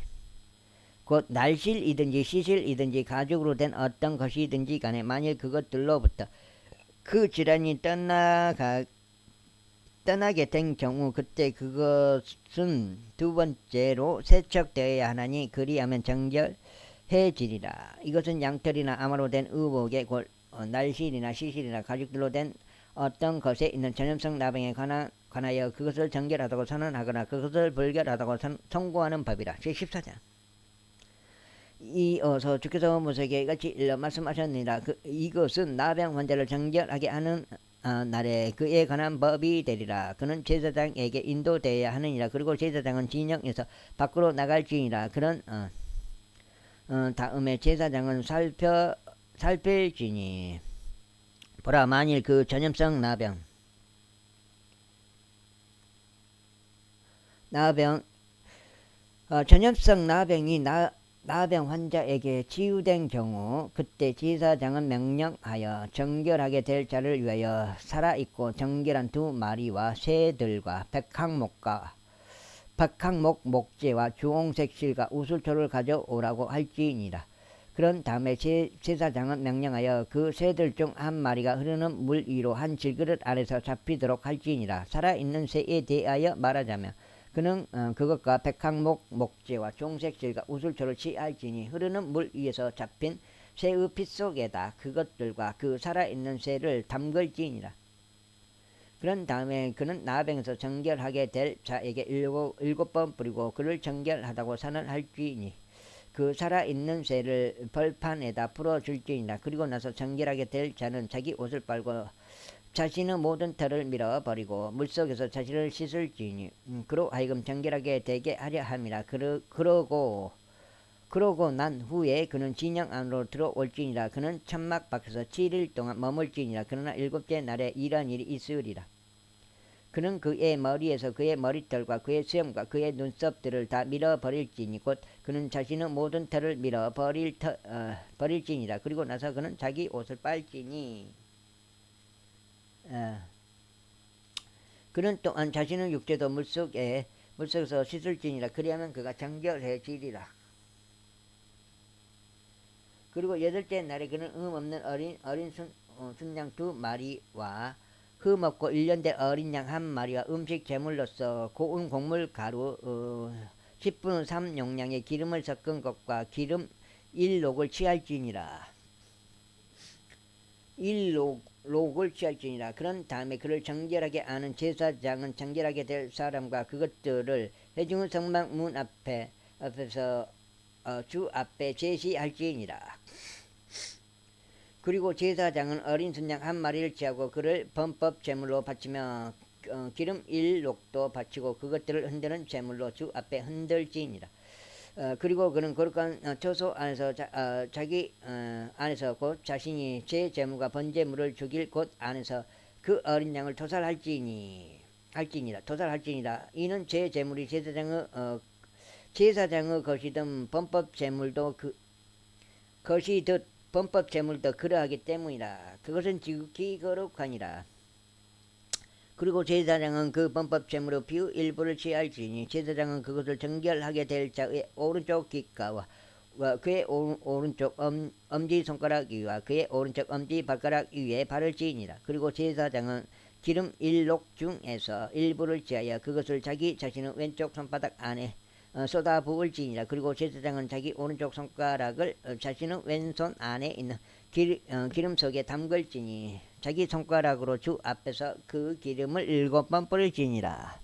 곧 날실이든지 시실이든지 가죽으로 된 어떤 것이든지 간에 만일 그것들로부터 그 질환이 떠나게 된 경우 그때 그것은 두 번째로 세척되어야 하나니 그리하면 정결해지리라. 이것은 양털이나 아마로 된 의복에 곧 날실이나 시실이나 가죽들로 된 어떤 것에 있는 전염성 나병에 관하여 그것을 정결하다고 선언하거나 그것을 불결하다고 선고하는 법이라. 제14장. 이어서 주께서 모세에게 같이 일러 말씀하셨느니라. 이것은 나병 환자를 정결하게 하는 날에 그에 관한 법이 되리라. 그는 제사장에게 인도되어야 하느니라. 그리고 제사장은 진영에서 밖으로 나갈지니라. 그런 다음에 제사장은 살필지니 보라 만일 그 전염성 전염성 나병이 나병 환자에게 치유된 경우 그때 제사장은 명령하여 정결하게 될 자를 위하여 살아있고 정결한 2마리와 새들과 백항목 목재와 주홍색 실과 우슬초를 가져오라고 할지니라. 그런 다음에 제사장은 명령하여 그 새들 중 한 마리가 흐르는 물 위로 한 질그릇 안에서 잡히도록 할지니라. 살아있는 새에 대하여 말하자면 그는 그것과 백항목 목재와 종색질과 우슬초를 취할지니 흐르는 물 위에서 잡힌 새의 피 속에다 그것들과 그 살아있는 새를 담글지니라. 그런 다음에 그는 나병에서 정결하게 될 자에게 일곱 번 뿌리고 그를 정결하다고 선언할지니 그 살아있는 새를 벌판에다 풀어줄지니라. 그리고 나서 정결하게 될 자는 자기 옷을 빨고 자신의 모든 털을 밀어버리고 물속에서 자신을 씻을지니 그로 하여금 정결하게 되게 하려 함이라. 그러고 난 후에 그는 진영 안으로 들어올지니라. 그는 천막 밖에서 7일 동안 머물지니라. 그러나 일곱째 날에 이런 일이 있으리라. 그는 그의 머리에서 그의 머리털과 그의 수염과 그의 눈썹들을 다 밀어버릴지니 곧 그는 자신의 모든 털을 밀어버릴지니라. 그리고 나서 그는 자기 옷을 빨지니 그는 또한 자신의 육체도 물속에서 씻을지니라. 그리하면 그가 정결해지리라. 그리고 여덟째 날에 그는 없는 어린 순양 2마리와 없고 1년 된 어린 양 1마리와 음식 제물로서 고운 곡물 가루 10분의 3 용량의 기름을 섞은 것과 기름 1록을 취할지니라. 1록을 취할지니라. 그런 다음에 그를 정결하게 아는 제사장은 정결하게 될 사람과 그것들을 회중의 성막 문 앞에서 주 앞에 제시할지니라. 그리고 제사장은 어린 순양 1마리를 취하고 그를 범법 제물로 바치며 기름 1록도 바치고 그것들을 흔드는 제물로 주 앞에 흔들지니라. 그리고 그는 거룩한 처소 안에서 자기 안에서 곧 자신이 제 제물과 번제물을 죽일 곳 안에서 그 어린 양을 토살할지니라. 이는 제 제물이 제사장의 것이든 범법 제물도 것이듯 범법 제물도 그러하기 때문이라. 그것은 지극히 거룩하니라. 그리고 제사장은 그 범법 제물의 피의 일부를 취할지니 제사장은 그것을 정결하게 될 자의 오른쪽 귓가와 그의 오른쪽 엄지손가락 위와 그의 오른쪽 엄지발가락 위에 바를지니라. 그리고 제사장은 기름 1록 중에서 일부를 취하여 그것을 자기 자신의 왼쪽 손바닥 안에 쏟아 부을지니라. 그리고 제사장은 자기 오른쪽 손가락을 자신의 왼손 안에 있는 기름 속에 담글지니 자기 손가락으로 주 앞에서 그 기름을 7번 뿌릴지니라.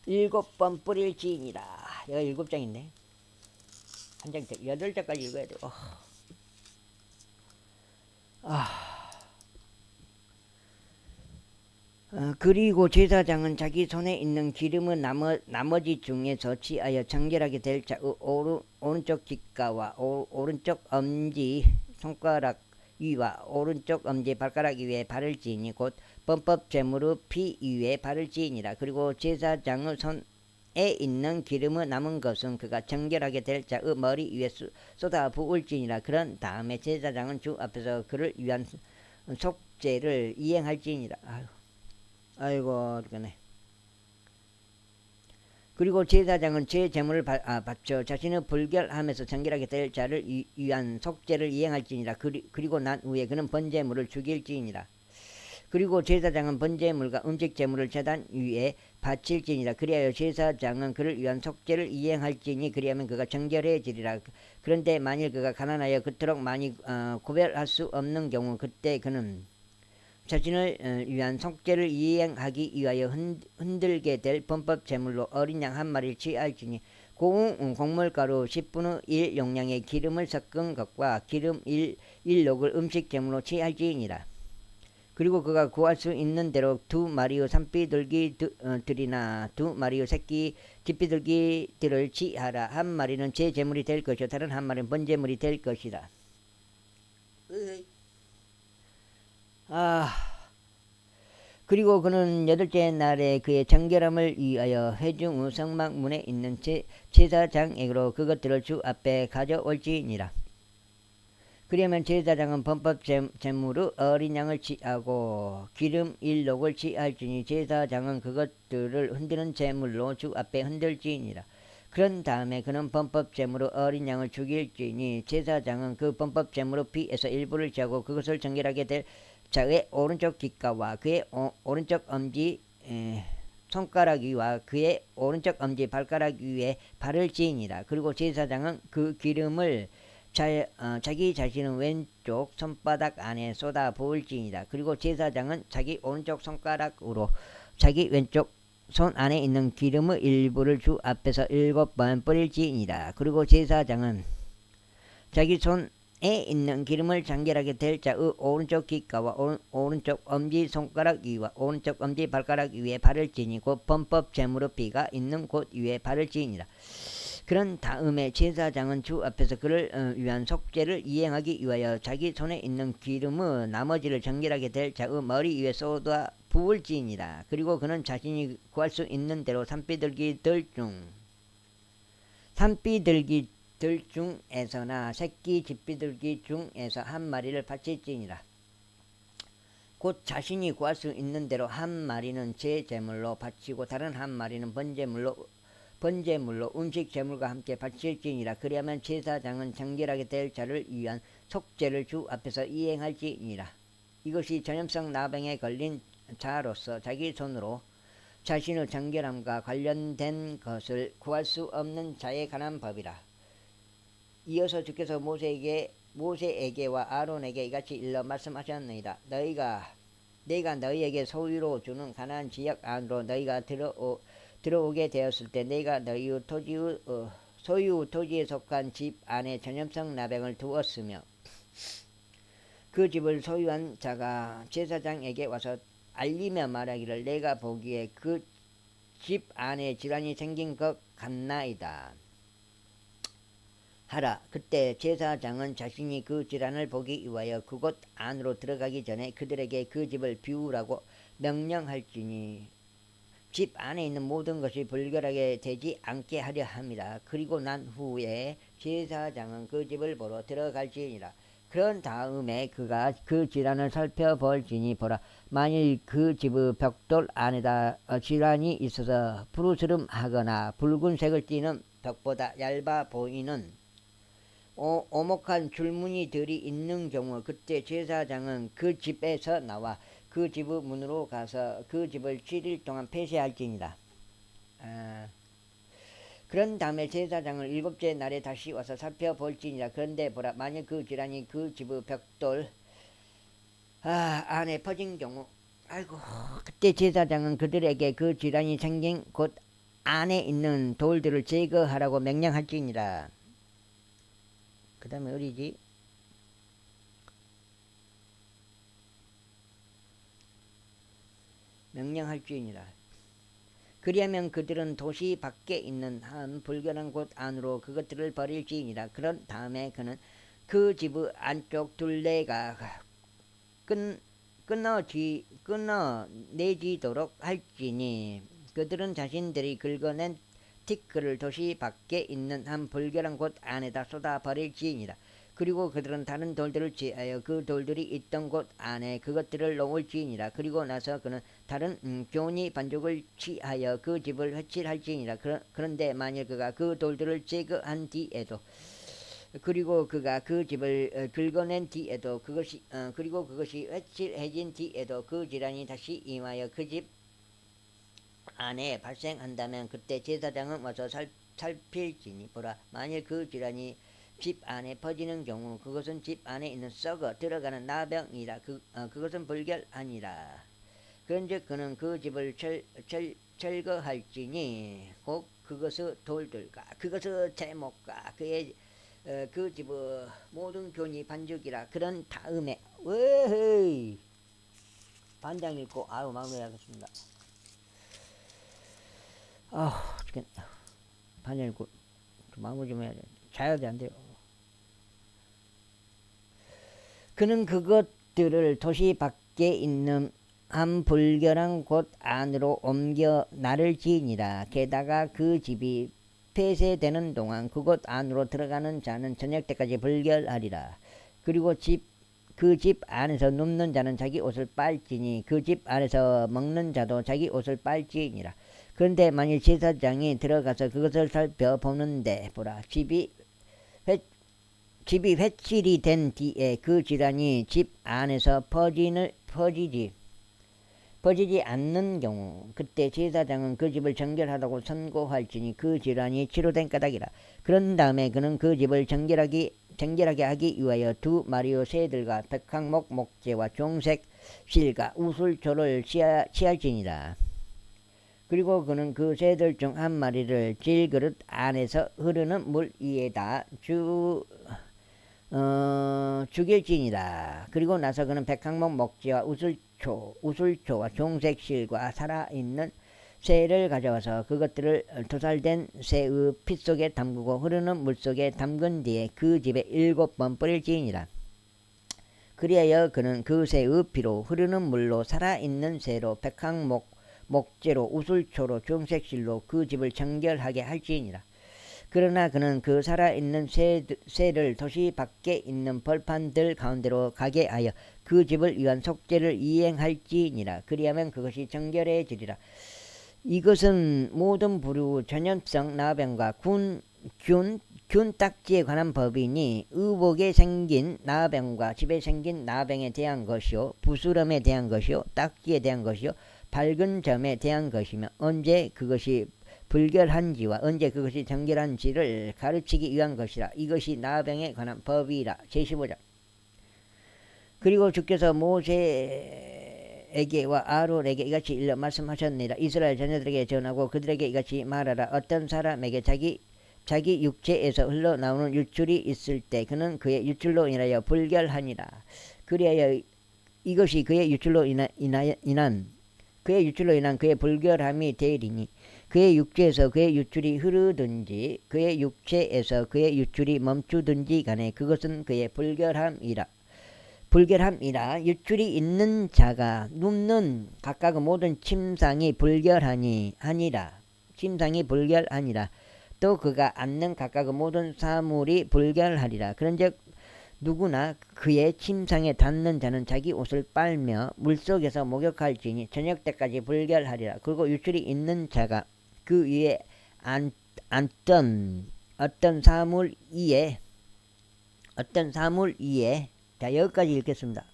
7번 뿌릴지니라. 여기가 7장인데 한 장 8장까지 읽어야 돼. 그리고 제사장은 자기 손에 있는 기름의 나머지 중에서 취하여 정결하게 될 자의 오른쪽 귓가와 오른쪽 엄지 손가락 위와 오른쪽 엄지 발가락 위에 바를지니 곧 범법 제물의 피 위에 바를지니라. 그리고 제사장의 손에 있는 기름의 남은 것은 그가 정결하게 될 자의 머리 위에 쏟아 부을지니라. 그런 다음에 제사장은 주 앞에서 그를 위한 속죄를 이행할지니라. 아이고 그러네. 그리고 제사장은 제 제물을 바쳐 자신의 불결함에서 정결하게 될 자를 위한 속죄를 이행할지니라. 그리고 난 후에 그는 번제물을 죽일지니라. 그리고 제사장은 번제물과 음식 제물을 제단 위에 바칠지니라. 그리하여 제사장은 그를 위한 속죄를 이행할지니 그리하면 그가 정결해지리라. 그런데 만일 그가 가난하여 그토록 많이 구별할 수 없는 경우 그때 그는 자신을 위한 속죄를 이행하기 위하여 흔들게 될 범법 제물로 어린 양 1마리를 취할지니 고운 곡물가루 10분의 1 용량의 기름을 섞은 것과 기름 1록을 음식 제물로 취할지니라. 그리고 그가 구할 수 있는 대로 2마리의 산비둘기들이나 2마리의 새끼 뒷비둘기들을 취하라. 1마리는 제 제물이 될 것이요 다른 1마리는 번제물이 될 것이라. 그리고 그는 8째 날에 그의 정결함을 위하여 회중의 성막 문에 있는 제사장에게로 그것들을 주 앞에 가져올지니라. 그러면 제사장은 범법 제물의 어린 양을 취하고 기름 1록을 취할지니 제사장은 그것들을 흔드는 제물로 주 앞에 흔들지니라. 그런 다음에 그는 범법제물로 어린 양을 죽일지니 제사장은 그 범법제물로 피에서 일부를 제하고 그것을 정결하게 될 자의 오른쪽 귓가와 그의 오른쪽 엄지 손가락 위와 그의 오른쪽 엄지 발가락 위에 발을 지니라. 그리고 제사장은 그 기름을 자기 자신은 왼쪽 손바닥 안에 쏟아 부을지니라. 그리고 제사장은 자기 오른쪽 손가락으로 자기 왼쪽 손 안에 있는 기름의 일부를 주 앞에서 7번 뿌릴지니라. 그리고 제사장은 자기 손에 있는 기름을 장결하게 될 자의 오른쪽 귓가와 오른쪽 엄지 손가락 위와 오른쪽 엄지 발가락 위에 발을 지니 곧 범법 제물의 피가 있는 곳 위에 발을 지니라. 그런 다음에 제사장은 주 앞에서 그를 위한 속죄를 이행하기 위하여 자기 손에 있는 기름의 나머지를 정결하게 될 자의 머리 위에 쏟아 부을지니라. 그리고 그는 자신이 구할 수 있는 대로 산비둘기들 중에서나 새끼 집비둘기 중에서 한 마리를 바칠지니라. 곧 자신이 구할 수 있는 대로 한 마리는 제 제물로 바치고 다른 한 마리는 번제물로 음식 제물과 함께 바칠지니라. 그리하면 제사장은 정결하게 될 자를 위한 속죄를 주 앞에서 이행할지니라. 이것이 전염성 나병에 걸린 자로서 자기 손으로 자신의 정결함과 관련된 것을 구할 수 없는 자에 관한 법이라. 이어서 주께서 모세에게와 아론에게 이같이 일러 말씀하셨느니라. 내가 너희에게 소유로 주는 가나안 지역 안으로 너희가 들어오게 되었을 때 내가 너희의 소유 토지에 속한 집 안에 전염성 나병을 두었으며 그 집을 소유한 자가 제사장에게 와서 알리며 말하기를 내가 보기에 그 집 안에 질환이 생긴 것 같나이다 하라. 그때 제사장은 자신이 그 질환을 보기 위하여 그곳 안으로 들어가기 전에 그들에게 그 집을 비우라고 명령할지니 집 안에 있는 모든 것이 불결하게 되지 않게 하려 함이라. 그리고 난 후에 제사장은 그 집을 보러 들어갈지니라. 그런 다음에 그가 그 질환을 살펴볼지니 보라, 만일 그 집의 벽돌 안에다 질환이 있어서 푸르스름하거나 붉은색을 띠는 벽보다 얇아 보이는 오목한 줄무늬들이 있는 경우 그때 제사장은 그 집에서 나와 그 집의 문으로 가서 그 집을 7일 동안 폐쇄할지니라. 그런 다음에 제사장을 7째 날에 다시 와서 살펴볼지니라. 그런데 보라, 만일 그 질환이 그 집의 벽돌 안에 퍼진 경우 그때 제사장은 그들에게 그 질환이 생긴 곳 안에 있는 돌들을 제거하라고 명령할지니라. 그 다음에 어디지? 명령할지니라. 그리하면 그들은 도시 밖에 있는 한 불결한 곳 안으로 그것들을 버릴지니라. 그런 다음에 그는 그 집의 안쪽 둘레가 끊어내지도록 할지니 그들은 자신들이 긁어낸 티끌을 도시 밖에 있는 한 불결한 곳 안에다 쏟아 버릴지니라. 그리고 그들은 다른 돌들을 취하여 그 돌들이 있던 곳 안에 그것들을 놓을지니라. 그리고 나서 그는 다른 교니 반죽을 취하여 그 집을 회칠할지니라. 그런데 만일 그가 그 돌들을 제거한 뒤에도 그리고 그가 그 집을 긁어낸 뒤에도 그리고 그것이 회칠해진 뒤에도 그 질환이 다시 임하여 그 집 안에 발생한다면 그때 제사장은 와서 살필지니 보라, 만일 그 질환이 집 안에 퍼지는 경우 그것은 집 안에 있는 썩어 들어가는 나병이라. 그것은 불결하니라. 그런즉 그는 그 집을 철거할지니 곧 그것의 돌들과 그것의 제목과 그의 그 집의 모든 교니 반죽이라. 그런 다음에 반장 읽고 마무리하겠습니다. 죽겠다. 반장 읽고 마무리 좀 해야 돼. 자야 돼, 안 돼요. 그는 그것들을 도시 밖에 있는 한 불결한 곳 안으로 옮겨 나를 지니라. 게다가 그 집이 폐쇄되는 동안 그곳 안으로 들어가는 자는 저녁 때까지 불결하리라. 그리고 그 집 안에서 눕는 자는 자기 옷을 빨지니 그 집 안에서 먹는 자도 자기 옷을 빨지니라. 그런데 만일 제사장이 들어가서 그것을 살펴보는데 보라 집이 횟질이 된 뒤에 그 질환이 집 안에서 퍼지지 않는 경우 그때 제사장은 그 집을 정결하다고 선고할지니 그 질환이 치료된 까닭이라. 그런 다음에 그는 그 집을 정결하게 하기 위하여 2마리의 새들과 백항목 목재와 종색 실과 우슬초를 취할지니라. 그리고 그는 그 새들 중 한 마리를 질그릇 안에서 흐르는 물 위에다 죽일지니라. 그리고 나서 그는 백항목 목재와 우슬초와 종색실과 살아있는 새를 가져와서 그것들을 토살된 새의 피 속에 담그고 흐르는 물 속에 담근 뒤에 그 집에 7번 뿌릴지니라. 그리하여 그는 그 새의 피로 흐르는 물로 살아있는 새로 백항목 목재로 우슬초로 종색실로 그 집을 정결하게 할지니라. 그러나 그는 그 살아있는 새를 도시 밖에 있는 벌판들 가운데로 가게 하여 그 집을 위한 속죄를 이행할지니라. 그리하면 그것이 정결해지리라. 이것은 모든 부류 전염성 나병과 균 딱지에 관한 법이니 의복에 생긴 나병과 집에 생긴 나병에 대한 것이요 부스럼에 대한 것이요 딱지에 대한 것이요 밝은 점에 대한 것이며 언제 그것이 불결한지와 언제 그것이 정결한지를 가르치기 위한 것이라. 이것이 나병에 관한 법이라. 제15장. 그리고 주께서 모세에게와 아론에게 이같이 일러 말씀하셨느니라. 이스라엘 자녀들에게 전하고 그들에게 이같이 말하라. 어떤 사람에게 자기 육체에서 흘러나오는 유출이 있을 때 그는 그의 유출로 인하여 불결하니라. 그리하여 이것이 그의 유출로 인한 그의 불결함이 되리니 그의 육체에서 그의 유출이 흐르든지 그의 육체에서 그의 유출이 멈추든지 간에 그것은 그의 불결함이라. 유출이 있는 자가 눕는 각각 모든 침상이 불결하니라. 또 그가 앉는 각각 모든 사물이 불결하리라. 그런즉 누구나 그의 침상에 닿는 자는 자기 옷을 빨며 물속에서 목욕할지니 저녁 때까지 불결하리라. 그리고 유출이 있는 자가 그 위에 앉던 어떤 사물 위에 자 여기까지 읽겠습니다.